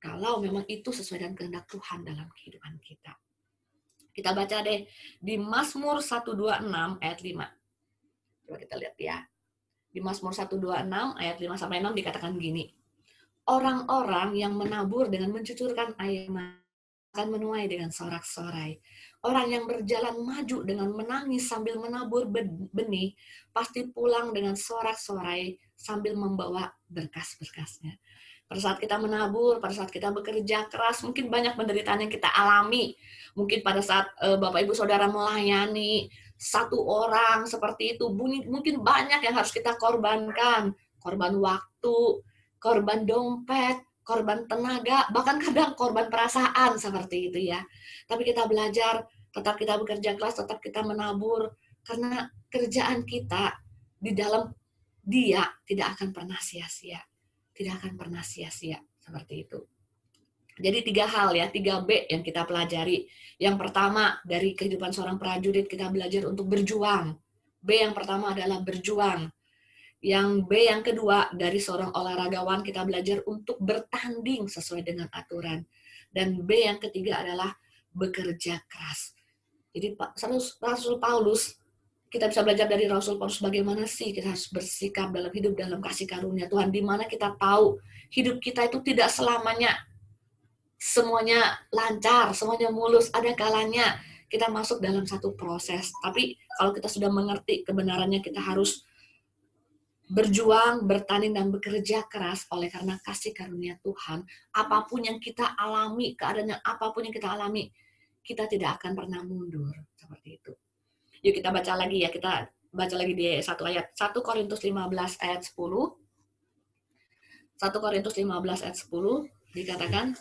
Kalau memang itu sesuai dengan kehendak Tuhan dalam kehidupan kita. Kita baca deh di Mazmur 126 ayat 5. Coba kita lihat ya. Di Mazmur 126 ayat 5 sampai 6 dikatakan gini. Orang-orang yang menabur dengan mencucurkan air akan menuai dengan sorak-sorai. Orang yang berjalan maju dengan menangis sambil menabur benih pasti pulang dengan sorak-sorai sambil membawa berkas-berkasnya. Pada saat kita menabur, pada saat kita bekerja keras, mungkin banyak penderitaan yang kita alami. Mungkin pada saat Bapak Ibu Saudara melayani satu orang seperti itu, mungkin banyak yang harus kita korbankan. Korban waktu, korban dompet, korban tenaga, bahkan kadang korban perasaan seperti itu ya. Tapi kita belajar, tetap kita bekerja keras, tetap kita menabur, karena kerjaan kita di dalam Dia tidak akan pernah sia-sia. Tidak akan pernah sia-sia seperti itu. Jadi 3 hal ya, 3B yang kita pelajari. Yang pertama, dari kehidupan seorang prajurit kita belajar untuk berjuang. B yang pertama adalah berjuang. Yang B yang kedua, dari seorang olahragawan kita belajar untuk bertanding sesuai dengan aturan. Dan B yang ketiga adalah bekerja keras. Jadi Rasul Paulus, kita bisa belajar dari Rasul Paulus bagaimana sih kita harus bersikap dalam hidup dalam kasih karunia Tuhan, di mana kita tahu hidup kita itu tidak selamanya semuanya lancar, semuanya mulus. Ada kalanya kita masuk dalam satu proses. Tapi kalau kita sudah mengerti kebenarannya, kita harus berjuang, bertanding, dan bekerja keras oleh karena kasih karunia Tuhan. Apapun yang kita alami, keadaan yang apapun yang kita alami, kita tidak akan pernah mundur. Seperti itu. Yuk kita baca lagi ya, kita baca lagi di satu ayat. 1 Korintus 15 ayat 10. 1 Korintus 15 ayat 10 dikatakan,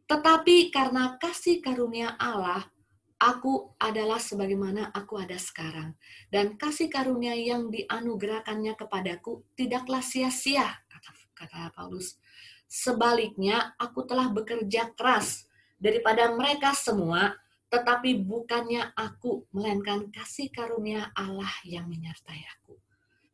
tetapi karena kasih karunia Allah, aku adalah sebagaimana aku ada sekarang. Dan kasih karunia yang dianugerahkannya kepadaku tidaklah sia-sia, kata Paulus. Sebaliknya, aku telah bekerja keras daripada mereka semua, tetapi bukannya aku, melainkan kasih karunia Allah yang menyertai aku.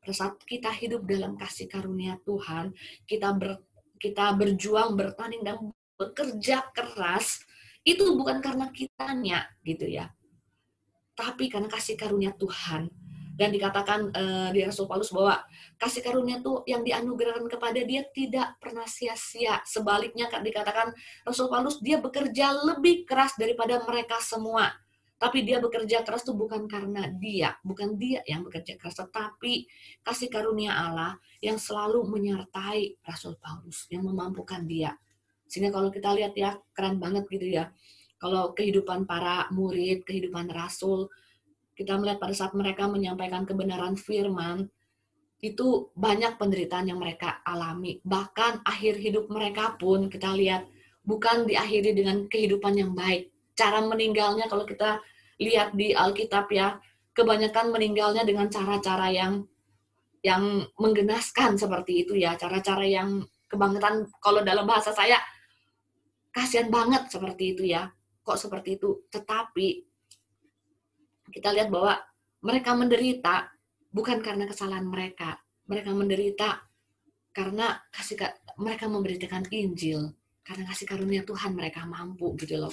Pada saat kita hidup dalam kasih karunia Tuhan, kita berjuang, bertanding, dan bekerja keras, itu bukan karena kitanya, gitu ya, tapi karena kasih karunia Tuhan. Dan dikatakan di Rasul Paulus bahwa kasih karunia itu yang dianugerahkan kepada dia tidak pernah sia-sia. Sebaliknya dikatakan Rasul Paulus, dia bekerja lebih keras daripada mereka semua. Tapi dia bekerja keras itu bukan karena bukan dia yang bekerja keras, tetapi kasih karunia Allah yang selalu menyertai Rasul Paulus, yang memampukan dia. Sehingga kalau kita lihat ya, keren banget gitu ya. Kalau kehidupan para murid, kehidupan Rasul, kita melihat pada saat mereka menyampaikan kebenaran firman, itu banyak penderitaan yang mereka alami. Bahkan akhir hidup mereka pun kita lihat bukan diakhiri dengan kehidupan yang baik. Cara meninggalnya kalau kita lihat di Alkitab ya, kebanyakan meninggalnya dengan cara-cara yang menggenaskan seperti itu ya, cara-cara yang kebangetan. Kalau dalam bahasa saya, kasihan banget seperti itu ya. Kok seperti itu? Tetapi kita lihat bahwa mereka menderita bukan karena kesalahan mereka. Mereka menderita karena mereka memberitakan Injil, karena kasih karunia Tuhan mereka mampu gitu loh.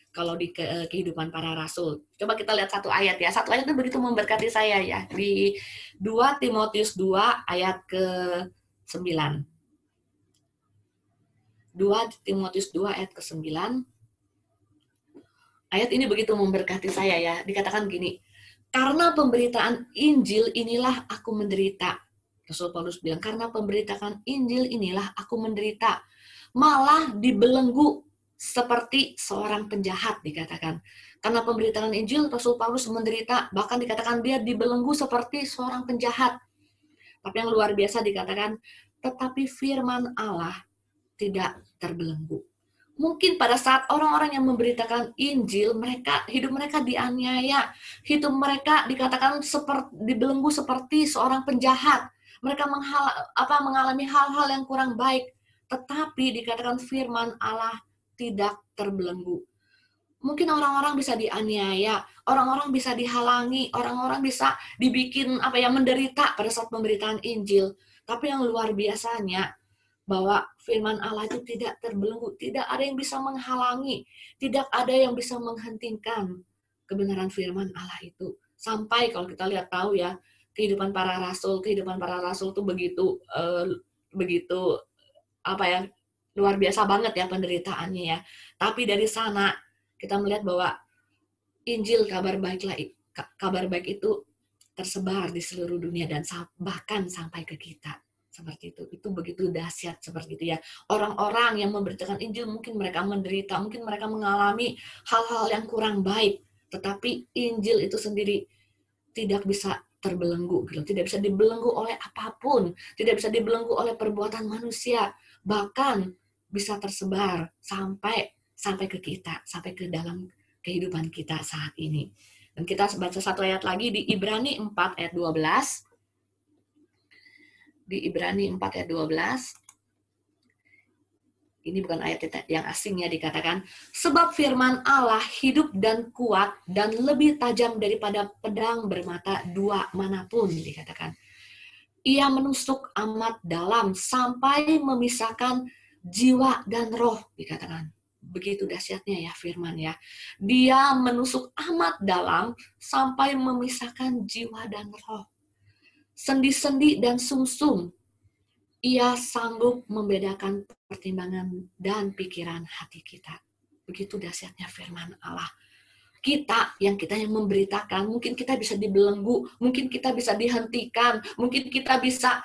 Kalau di kehidupan para rasul. Coba kita lihat satu ayat ya. Satu ayat itu begitu memberkati saya ya. Di 2 Timotius 2 ayat ke-9. 2 Timotius 2 ayat ke-9. Ayat ini begitu memberkati saya ya. Dikatakan gini, karena pemberitaan Injil inilah aku menderita. Rasul Paulus bilang, karena pemberitaan Injil inilah aku menderita. Malah dibelenggu seperti seorang penjahat, dikatakan. Karena pemberitaan Injil, Rasul Paulus menderita, bahkan dikatakan dia dibelenggu seperti seorang penjahat. Tapi yang luar biasa dikatakan, tetapi firman Allah tidak terbelenggu. Mungkin pada saat orang-orang yang memberitakan Injil, hidup mereka dianiaya, hidup mereka dikatakan dibelenggu seperti seorang penjahat. Mereka mengalami hal-hal yang kurang baik, tetapi dikatakan firman Allah tidak terbelenggu. Mungkin orang-orang bisa dianiaya, orang-orang bisa dihalangi, orang-orang bisa dibikin menderita pada saat pemberitaan Injil. Tapi yang luar biasanya, bahwa firman Allah itu tidak terbelenggu, tidak ada yang bisa menghalangi, tidak ada yang bisa menghentikan kebenaran firman Allah itu. Sampai kalau kita lihat tahu ya, kehidupan para rasul itu begitu luar biasa banget ya penderitaannya ya. Tapi dari sana kita melihat bahwa Injil, kabar baik itu tersebar di seluruh dunia dan bahkan sampai ke kita. Seperti itu begitu dahsyat seperti itu ya. Orang-orang yang memberitakan Injil mungkin mereka menderita, mungkin mereka mengalami hal-hal yang kurang baik, tetapi Injil itu sendiri tidak bisa terbelenggu, gitu. Tidak bisa dibelenggu oleh apapun, tidak bisa dibelenggu oleh perbuatan manusia, bahkan bisa tersebar sampai ke kita, sampai ke dalam kehidupan kita saat ini. Dan kita baca satu ayat lagi di Ibrani 4 ayat 12. Di Ibrani 4 ayat 12. Ini bukan ayat yang asing ya, dikatakan, sebab firman Allah hidup dan kuat dan lebih tajam daripada pedang bermata dua manapun, dikatakan. Ia menusuk amat dalam sampai memisahkan jiwa dan roh, dikatakan. Begitu dahsyatnya ya firman ya. Dia menusuk amat dalam sampai memisahkan jiwa dan roh, sendi-sendi dan sumsum, Ia sanggup membedakan pertimbangan dan pikiran hati kita. Begitu dahsyatnya firman Allah. Kita yang memberitakan, mungkin kita bisa dibelenggu, mungkin kita bisa dihentikan, mungkin kita bisa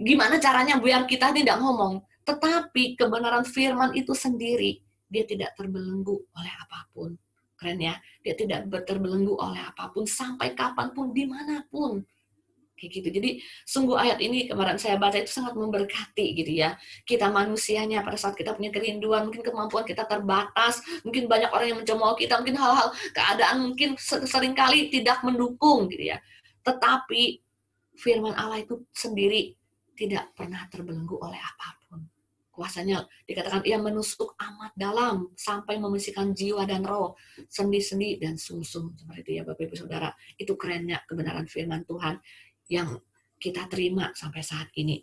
gimana caranya biar kita tidak ngomong. Tetapi kebenaran firman itu sendiri, dia tidak terbelenggu oleh apapun. Keren ya, dia tidak terbelenggu oleh apapun, sampai kapanpun, dimanapun. Kayak gitu. Jadi sungguh ayat ini kemarin saya baca itu sangat memberkati gitu ya. Kita manusianya pada saat kita punya kerinduan, mungkin kemampuan kita terbatas, mungkin banyak orang yang mencemooh kita, mungkin hal-hal keadaan mungkin seringkali tidak mendukung gitu ya. Tetapi firman Allah itu sendiri tidak pernah terbelenggu oleh apapun. Kuasanya dikatakan ia menusuk amat dalam sampai membersihkan jiwa dan roh, sendi-sendi dan sumsum. Seperti itu ya Bapak Ibu Saudara. Itu kerennya kebenaran firman Tuhan yang kita terima sampai saat ini.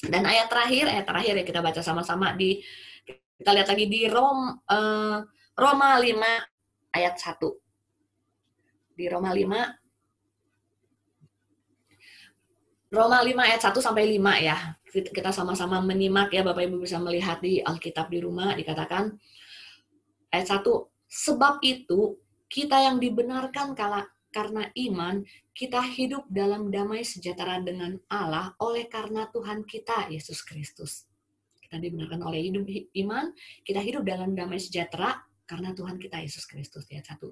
Dan ayat terakhir ya kita baca sama-sama kita lihat lagi di Roma 5 ayat 1. Di Roma 5 ayat 1 sampai 5 ya. Kita sama-sama menyimak ya, Bapak Ibu bisa melihat di Alkitab di rumah, dikatakan ayat 1, sebab itu kita yang dibenarkan karena iman, kita hidup dalam damai sejahtera dengan Allah oleh karena Tuhan kita, Yesus Kristus. Kita dibenarkan oleh iman, kita hidup dalam damai sejahtera karena Tuhan kita, Yesus Kristus. Ayat 1.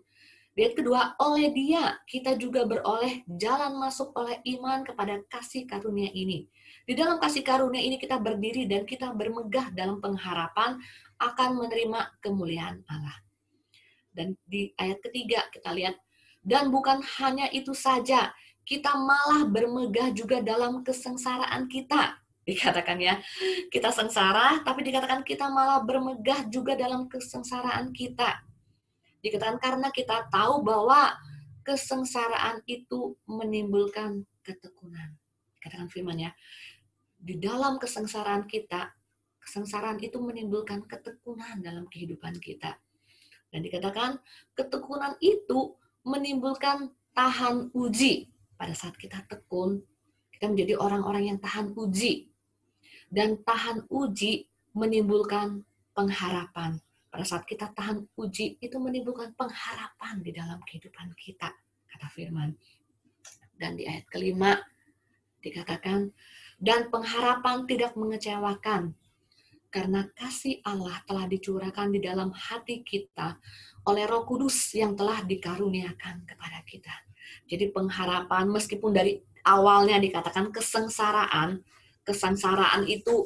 Ayat kedua, oleh Dia kita juga beroleh jalan masuk oleh iman kepada kasih karunia ini. Di dalam kasih karunia ini kita berdiri dan kita bermegah dalam pengharapan akan menerima kemuliaan Allah. Dan di ayat ketiga kita lihat, dan bukan hanya itu saja, kita malah bermegah juga dalam kesengsaraan kita. Dikatakan ya, kita sengsara, tapi dikatakan kita malah bermegah juga dalam kesengsaraan kita. Dikatakan karena kita tahu bahwa kesengsaraan itu menimbulkan ketekunan. Dikatakan firman ya, di dalam kesengsaraan kita, kesengsaraan itu menimbulkan ketekunan dalam kehidupan kita. Dan dikatakan ketekunan itu menimbulkan tahan uji. Pada saat kita tekun, kita menjadi orang-orang yang tahan uji. Dan tahan uji menimbulkan pengharapan. Pada saat kita tahan uji, itu menimbulkan pengharapan di dalam kehidupan kita, kata firman. Dan di ayat kelima dikatakan, dan pengharapan tidak mengecewakan, karena kasih Allah telah dicurahkan di dalam hati kita oleh Roh Kudus yang telah dikaruniakan kepada kita. Jadi pengharapan, meskipun dari awalnya dikatakan kesengsaraan itu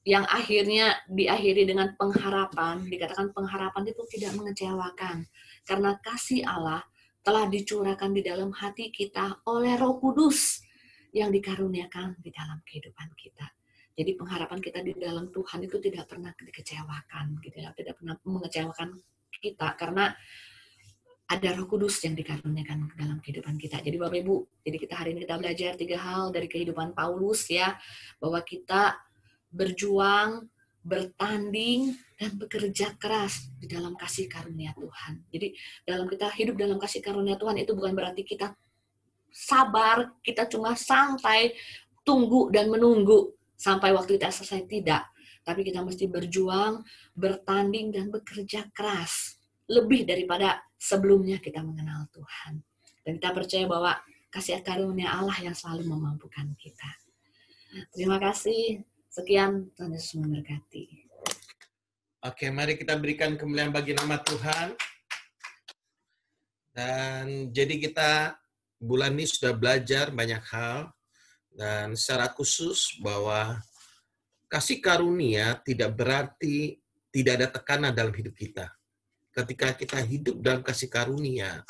yang akhirnya diakhiri dengan pengharapan, dikatakan pengharapan itu tidak mengecewakan, karena kasih Allah telah dicurahkan di dalam hati kita oleh Roh Kudus yang dikaruniakan di dalam kehidupan kita. Jadi pengharapan kita di dalam Tuhan itu tidak pernah dikecewakan, gitu ya, tidak pernah mengecewakan kita karena ada Roh Kudus yang dikaruniakan dalam kehidupan kita. Jadi Bapak Ibu, jadi kita hari ini kita belajar 3 hal dari kehidupan Paulus ya, bahwa kita berjuang, bertanding, dan bekerja keras di dalam kasih karunia Tuhan. Jadi dalam kita hidup dalam kasih karunia Tuhan itu bukan berarti kita sabar, kita cuma santai, tunggu dan menunggu sampai waktu kita selesai, tidak. Tapi kita mesti berjuang, bertanding, dan bekerja keras. Lebih daripada sebelumnya kita mengenal Tuhan. Dan kita percaya bahwa kasih karunia Allah yang selalu memampukan kita. Terima kasih. Sekian, Tuhan Yesus memberkati. Oke, mari kita berikan kemuliaan bagi nama Tuhan. Dan jadi kita bulan ini sudah belajar banyak hal. Dan secara khusus bahwa kasih karunia tidak berarti tidak ada tekanan dalam hidup kita. Ketika kita hidup dalam kasih karunia,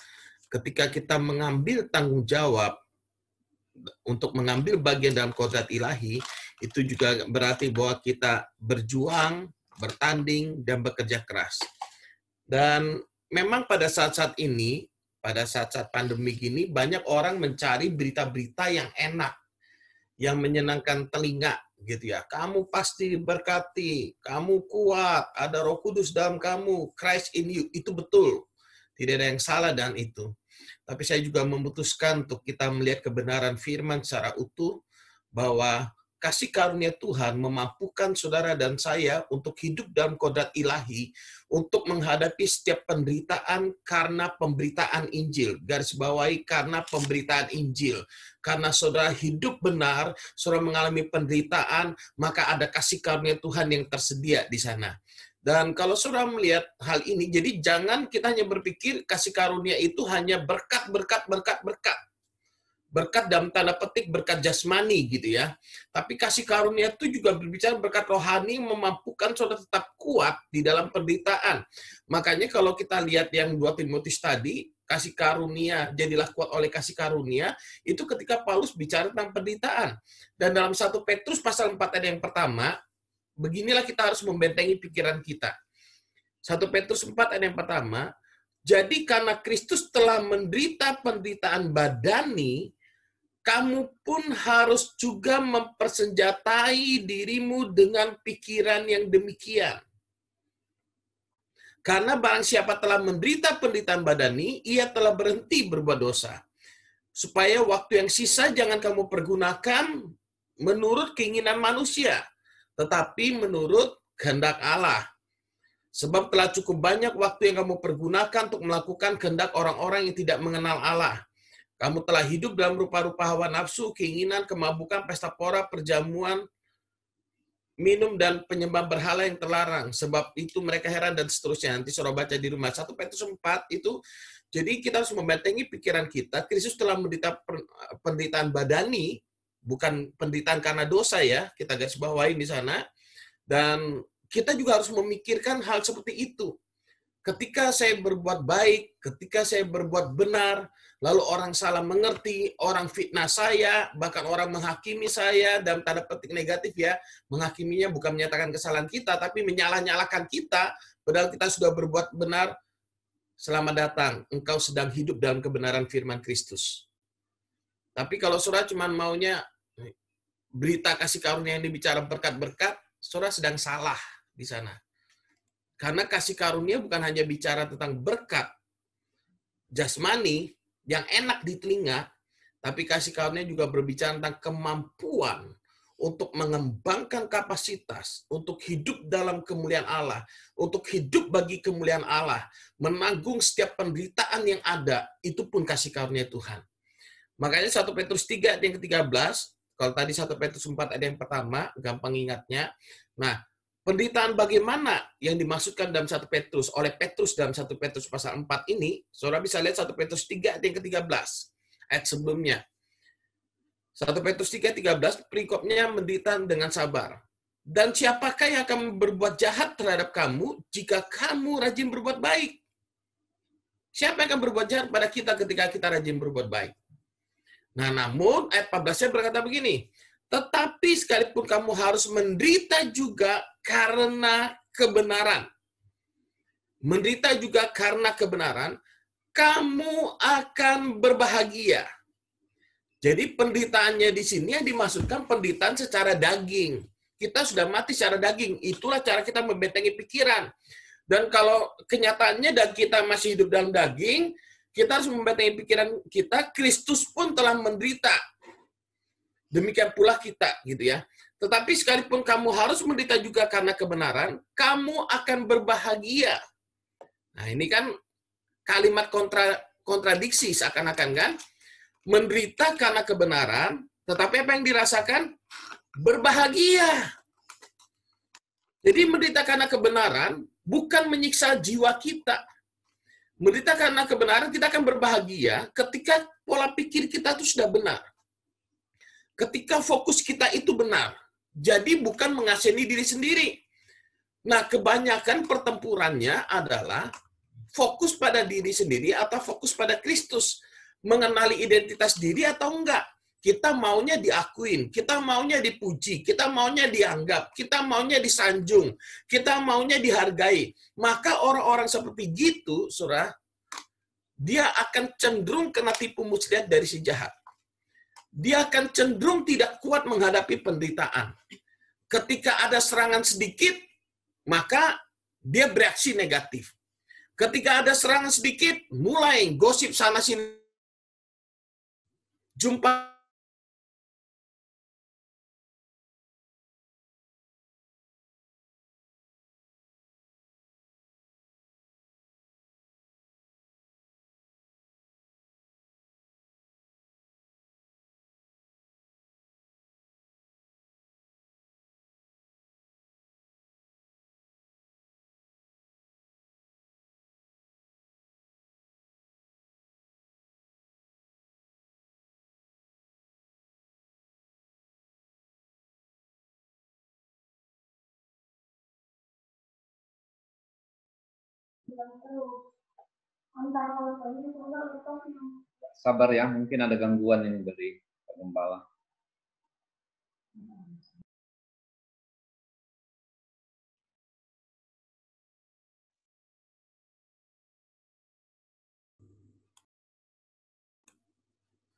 ketika kita mengambil tanggung jawab untuk mengambil bagian dalam kodrat ilahi, itu juga berarti bahwa kita berjuang, bertanding, dan bekerja keras. Dan memang pada saat-saat ini, pada saat-saat pandemi ini, banyak orang mencari berita-berita yang enak, yang menyenangkan telinga, gitu ya. Kamu pasti diberkati, kamu kuat, ada Roh Kudus dalam kamu, Christ in you, itu betul. Tidak ada yang salah dengan itu. Tapi saya juga memutuskan untuk kita melihat kebenaran firman secara utuh, bahwa kasih karunia Tuhan memampukan saudara dan saya untuk hidup dalam kodrat ilahi, untuk menghadapi setiap penderitaan karena pemberitaan Injil. Garis bawahi, karena pemberitaan Injil. Karena saudara hidup benar, saudara mengalami penderitaan, maka ada kasih karunia Tuhan yang tersedia di sana. Dan kalau saudara melihat hal ini, jadi jangan kita hanya berpikir kasih karunia itu hanya berkat, berkat, berkat, berkat. Berkat dalam tanda petik berkat jasmani gitu ya. Tapi kasih karunia itu juga berbicara berkat rohani memampukan saudara tetap kuat di dalam penderitaan. Makanya kalau kita lihat yang 2 Timotius tadi, kasih karunia, jadilah kuat oleh kasih karunia, itu ketika Paulus bicara tentang penderitaan. Dan dalam 1 Petrus pasal 4 ayat yang pertama, beginilah kita harus membentengi pikiran kita. 1 Petrus 4 ayat yang pertama, jadi karena Kristus telah menderita penderitaan badani, kamu pun harus juga mempersenjatai dirimu dengan pikiran yang demikian. Karena barang siapa telah menderita penderitaan badani, ia telah berhenti berbuat dosa. Supaya waktu yang sisa jangan kamu pergunakan menurut keinginan manusia, tetapi menurut kehendak Allah. Sebab telah cukup banyak waktu yang kamu pergunakan untuk melakukan kehendak orang-orang yang tidak mengenal Allah. Kamu telah hidup dalam rupa-rupa hawa nafsu, keinginan, kemabukan, pesta pora, perjamuan, minum, dan penyembah berhala yang terlarang. Sebab itu mereka heran dan seterusnya. Nanti saudara baca di rumah. 1 Petrus 4 itu, jadi kita harus membentengi pikiran kita. Kristus telah menderita penderitaan badani, bukan penderitaan karena dosa ya. Kita garis bawahi di sana. Dan kita juga harus memikirkan hal seperti itu. Ketika saya berbuat baik, ketika saya berbuat benar, lalu orang salah mengerti, orang fitnah saya, bahkan orang menghakimi saya, dalam tanda petik negatif ya, menghakiminya bukan menyatakan kesalahan kita, tapi menyalah-nyalahkan kita, padahal kita sudah berbuat benar. Selamat datang, engkau sedang hidup dalam kebenaran firman Kristus. Tapi kalau saudara cuma maunya berita kasih karunia yang dibicara berkat-berkat, saudara sedang salah di sana. Karena kasih karunia bukan hanya bicara tentang berkat jasmani yang enak di telinga, tapi kasih karunia juga berbicara tentang kemampuan untuk mengembangkan kapasitas, untuk hidup dalam kemuliaan Allah, untuk hidup bagi kemuliaan Allah, menanggung setiap penderitaan yang ada, itu pun kasih karunia Tuhan. Makanya 1 Petrus 3 ayat yang ke-13, kalau tadi 1 Petrus 4 ayat yang pertama, gampang ingatnya. Nah, penderitaan bagaimana yang dimaksudkan dalam 1 Petrus, oleh Petrus dalam 1 Petrus pasal 4 ini, saudara bisa lihat 1 Petrus 3 ayat yang ke-13, ayat sebelumnya. 1 Petrus 3 ayat 13, perikopnya menderita dengan sabar. Dan siapakah yang akan berbuat jahat terhadap kamu jika kamu rajin berbuat baik? Siapa yang akan berbuat jahat pada kita ketika kita rajin berbuat baik? Nah, namun ayat 14-nya berkata begini, tetapi sekalipun kamu harus menderita juga karena kebenaran. Menderita juga karena kebenaran, kamu akan berbahagia. Jadi penderitaannya di sini yang dimaksudkan penderitaan secara daging. Kita sudah mati secara daging. Itulah cara kita membentengi pikiran. Dan kalau kenyataannya dan kita masih hidup dalam daging, kita harus membentengi pikiran kita, Kristus pun telah menderita. Demikian pula kita, gitu ya. Tetapi sekalipun kamu harus menderita juga karena kebenaran, kamu akan berbahagia. Nah, ini kan kalimat kontradiksi seakan-akan kan? Menderita karena kebenaran, tetapi apa yang dirasakan? Berbahagia. Jadi menderita karena kebenaran bukan menyiksa jiwa kita. Menderita karena kebenaran kita akan berbahagia ketika pola pikir kita itu sudah benar. Ketika fokus kita itu benar. Jadi bukan mengasihani diri sendiri. Nah, kebanyakan pertempurannya adalah fokus pada diri sendiri atau fokus pada Kristus. Mengenali identitas diri atau enggak. Kita maunya diakuin, kita maunya dipuji, kita maunya dianggap, kita maunya disanjung, kita maunya dihargai. Maka orang-orang seperti gitu, saudara, dia akan cenderung kena tipu muslihat dari si jahat. Dia akan cenderung tidak kuat menghadapi penderitaan. Ketika ada serangan sedikit, maka dia bereaksi negatif. Ketika ada serangan sedikit, mulai gosip sana-sini. Jumpa Sabar ya, mungkin ada gangguan ini dari Pak Gembala.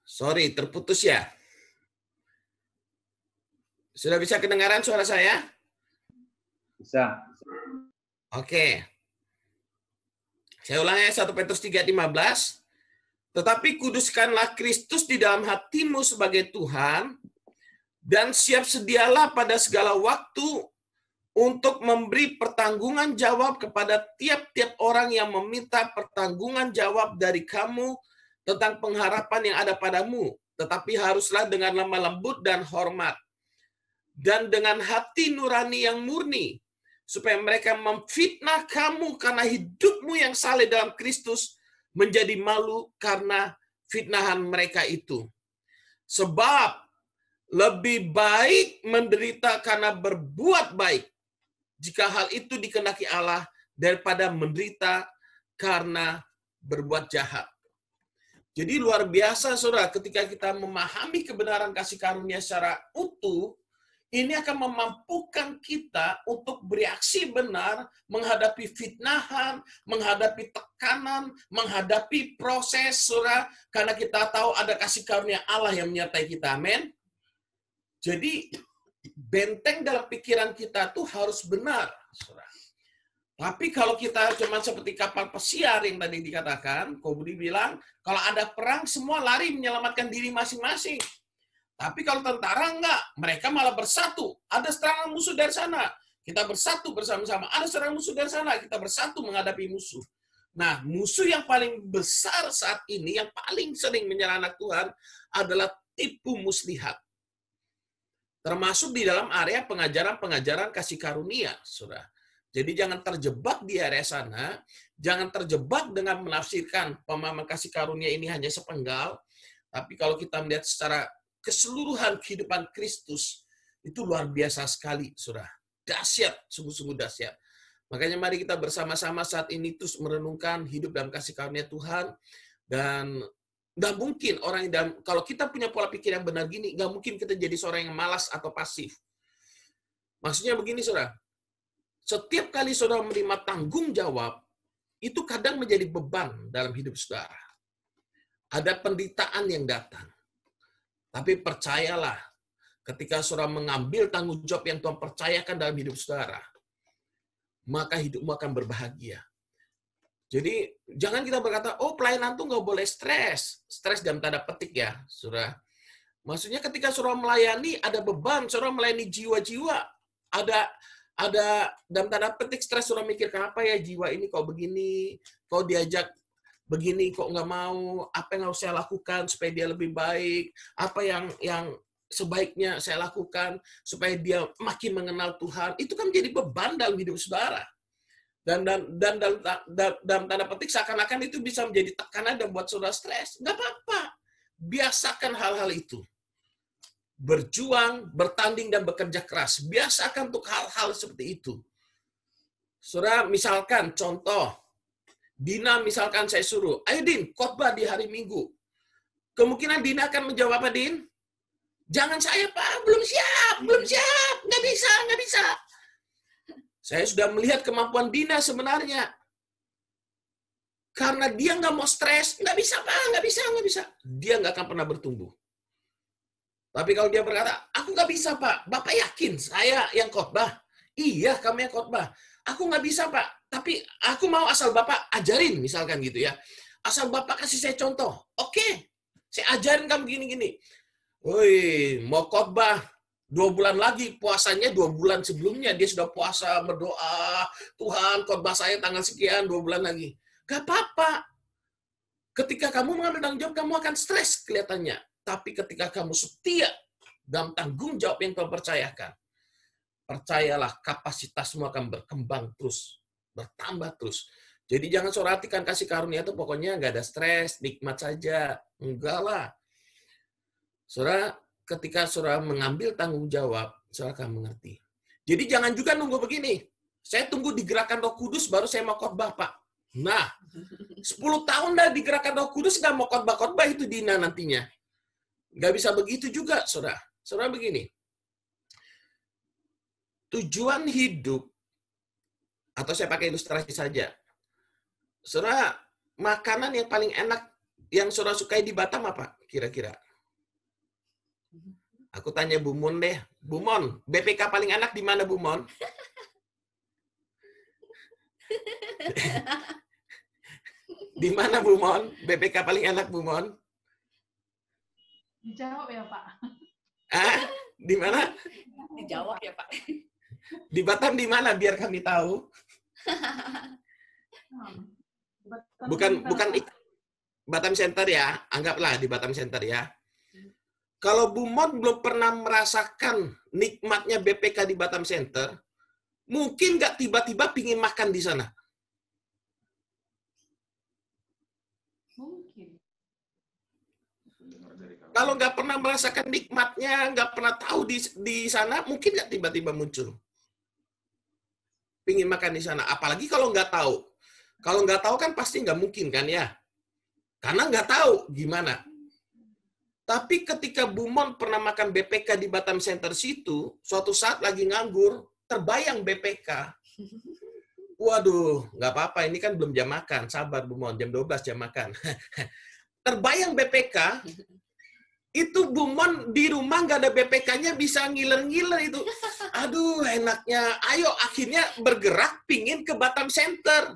Sorry, terputus ya. Sudah bisa kedengaran suara saya? Bisa. Oke. Saya ulangi 1 Petrus 3:15. Tetapi kuduskanlah Kristus di dalam hatimu sebagai Tuhan, dan siap sedialah pada segala waktu untuk memberi pertanggungan jawab kepada tiap-tiap orang yang meminta pertanggungan jawab dari kamu tentang pengharapan yang ada padamu. Tetapi haruslah dengan lemah lembut dan hormat, dan dengan hati nurani yang murni, supaya mereka memfitnah kamu karena hidupmu yang saleh dalam Kristus menjadi malu karena fitnahan mereka itu. Sebab lebih baik menderita karena berbuat baik, jika hal itu dikehendaki Allah, daripada menderita karena berbuat jahat. Jadi luar biasa, saudara, ketika kita memahami kebenaran kasih karunia secara utuh, ini akan memampukan kita untuk bereaksi benar, menghadapi fitnahan, menghadapi tekanan, menghadapi proses, saudara, karena kita tahu ada kasih karunia Allah yang menyertai kita. Amin. Jadi, benteng dalam pikiran kita tuh harus benar, saudara. Tapi kalau kita cuma seperti kapal pesiar yang tadi dikatakan, Kobudi bilang, kalau ada perang, semua lari menyelamatkan diri masing-masing. Tapi kalau tentara enggak, mereka malah bersatu. Ada serangan musuh dari sana, kita bersatu bersama-sama. Ada serangan musuh dari sana, kita bersatu menghadapi musuh. Nah, musuh yang paling besar saat ini, yang paling sering menyerang anak Tuhan, adalah tipu muslihat. Termasuk di dalam area pengajaran-pengajaran kasih karunia, saudara. Jadi jangan terjebak di area sana, jangan terjebak dengan menafsirkan pemahaman kasih karunia ini hanya sepenggal, tapi kalau kita melihat secara keseluruhan kehidupan Kristus, itu luar biasa sekali, saudara. Dahsyat, sungguh-sungguh dahsyat. Makanya mari kita bersama-sama saat ini terus merenungkan hidup dalam kasih karunia Tuhan, dan nggak mungkin orang yang, kalau kita punya pola pikir yang benar gini, nggak mungkin kita jadi seorang yang malas atau pasif. Maksudnya begini, saudara. Setiap kali saudara menerima tanggung jawab, itu kadang menjadi beban dalam hidup saudara. Ada penderitaan yang datang. Tapi percayalah, ketika saudara mengambil tanggung jawab yang Tuhan percayakan dalam hidup saudara, maka hidupmu akan berbahagia. Jadi, jangan kita berkata, oh pelayanan tuh nggak boleh stres. Stres dalam tanda petik ya, saudara. Maksudnya ketika saudara melayani, ada beban, saudara melayani jiwa-jiwa. Ada dalam tanda petik stres, saudara mikir, kenapa ya jiwa ini kok begini, kok diajak begini kok nggak mau, apa yang harus saya lakukan supaya dia lebih baik, apa yang sebaiknya saya lakukan supaya dia makin mengenal Tuhan. Itu kan menjadi beban dalam hidup saudara. Dan dalam tanda petik seakan-akan itu bisa menjadi tekanan dan buat saudara stres. Nggak apa-apa. Biasakan hal-hal itu. Berjuang, bertanding, dan bekerja keras. Biasakan untuk hal-hal seperti itu. Saudara, misalkan contoh, Dina misalkan saya suruh, ayo Din, khotbah di hari Minggu. Kemungkinan Dina akan menjawab apa, Din? Jangan saya, Pak, belum siap, nggak bisa. Saya sudah melihat kemampuan Dina sebenarnya. Karena dia nggak mau stres, nggak bisa, Pak, nggak bisa. Dia nggak akan pernah bertumbuh. Tapi kalau dia berkata, aku nggak bisa, Pak, Bapak yakin saya yang khotbah? Iya, kamu yang khotbah. Aku nggak bisa, Pak. Tapi aku mau asal Bapak ajarin, misalkan gitu ya. Asal Bapak kasih saya contoh. Oke, saya ajarin kamu gini-gini. Woi, mau khotbah 2 bulan lagi, puasanya 2 bulan sebelumnya. Dia sudah puasa, berdoa, Tuhan khotbah saya tanggal sekian, 2 bulan lagi. Gak apa-apa. Ketika kamu mengambil tanggung jawab, kamu akan stres kelihatannya. Tapi ketika kamu setia dalam tanggung jawab yang Tuhan percayakan, percayalah kapasitasmu akan berkembang terus, bertambah terus. Jadi jangan soratikan kasih karunia itu pokoknya nggak ada stres, nikmat saja. Enggak lah. Saudara, ketika saudara mengambil tanggung jawab, saudara akan mengerti. Jadi jangan juga nunggu begini. Saya tunggu digerakkan Roh Kudus baru saya mau khotbah, Pak. Nah, 10 tahun dah digerakkan Roh Kudus, nggak mau khotbah-khotbah itu Dina nantinya. Nggak bisa begitu juga, saudara. Saudara begini, tujuan hidup, atau saya pakai ilustrasi saja. Saudara, makanan yang paling enak yang saudara sukai di Batam apa kira-kira? Aku tanya Bu Mon deh. Bu Mon, BPK paling enak di mana Bu Mon? Di mana Bu Mon? BPK paling enak Bu Mon? Dijawab ya Pak. Ah, di mana? Dijawab ya Pak. Di Batam di mana biar kami tahu? Bukan Batam Center ya, anggaplah di Batam Center ya. Kalau Bu Mon belum pernah merasakan nikmatnya BPK di Batam Center, mungkin nggak tiba-tiba pingin makan di sana. Mungkin. Kalau nggak pernah merasakan nikmatnya, nggak pernah tahu di sana, mungkin nggak tiba-tiba muncul. Pingin makan di sana. Apalagi kalau nggak tahu. Kalau nggak tahu kan pasti nggak mungkin kan ya. Karena nggak tahu gimana. Tapi ketika Bu Mon pernah makan BPK di Batam Center situ, suatu saat lagi nganggur, terbayang BPK. Waduh, nggak apa-apa, ini kan belum jam makan. Sabar Bu Mon, jam 12 jam makan. Terbayang BPK, itu Bu Mon di rumah nggak ada BPK-nya bisa ngiler-ngiler itu. Aduh, enaknya. Ayo, akhirnya bergerak pingin ke Batam Center.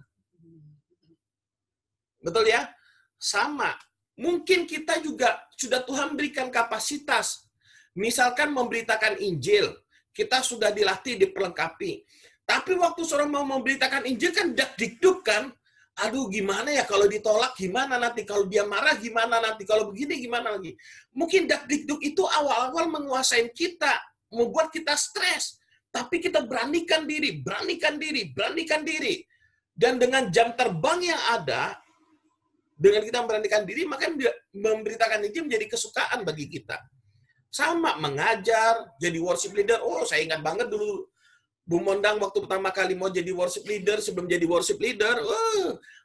Betul ya? Sama. Mungkin kita juga sudah Tuhan berikan kapasitas. Misalkan memberitakan Injil. Kita sudah dilatih, diperlengkapi. Tapi waktu seorang mau memberitakan Injil kan dak-dikduk kan. Aduh, gimana ya kalau ditolak, gimana nanti? Kalau dia marah, gimana nanti? Kalau begini, gimana lagi? Mungkin dak-dikduk itu awal-awal menguasai kita. Membuat kita stres. Tapi kita beranikan diri, beranikan diri, beranikan diri. Dan dengan jam terbang yang ada, dengan kita memberanikan diri, maka memberitakan Injil menjadi kesukaan bagi kita. Sama, mengajar, jadi worship leader. Oh, saya ingat banget dulu Bu Mondang waktu pertama kali mau jadi worship leader, sebelum jadi worship leader,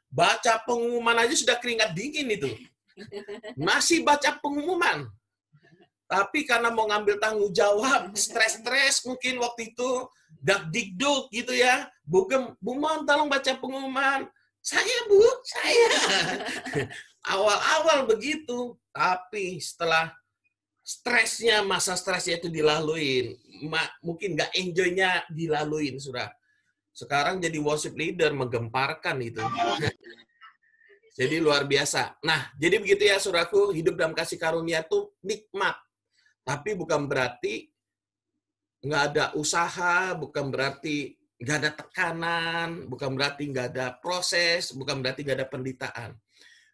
baca pengumuman aja sudah keringat dingin itu. Masih baca pengumuman. Tapi karena mau ngambil tanggung jawab, stres-stres mungkin waktu itu, dak-dikduk gitu ya. Bu Mon, tolong baca pengumuman. Saya, Bu, saya. Awal-awal begitu. Tapi setelah stresnya, masa stresnya itu dilaluin, mungkin nggak enjoy-nya dilaluin, sudah. Sekarang jadi worship leader, menggemparkan itu. Jadi luar biasa. Nah, jadi begitu ya, saudaraku, hidup dalam kasih karunia itu nikmat. Tapi bukan berarti nggak ada usaha, bukan berarti nggak ada tekanan, bukan berarti nggak ada proses, bukan berarti nggak ada penderitaan.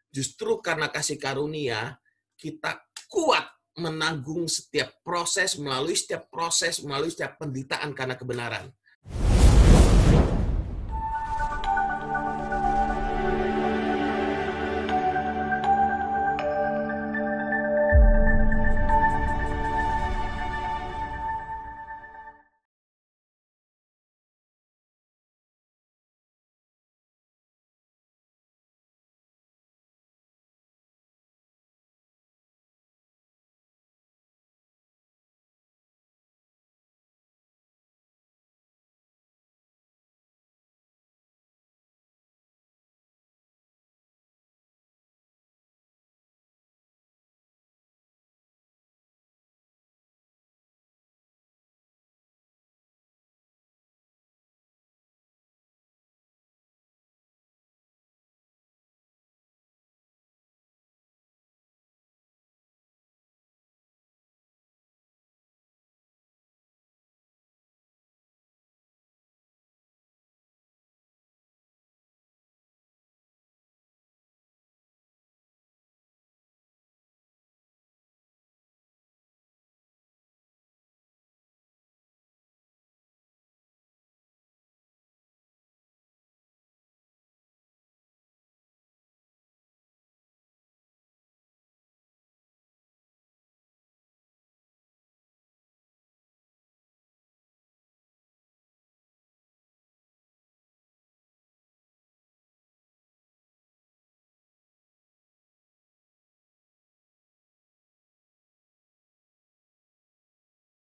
Justru karena kasih karunia, kita kuat menanggung setiap proses, melalui setiap penderitaan karena kebenaran.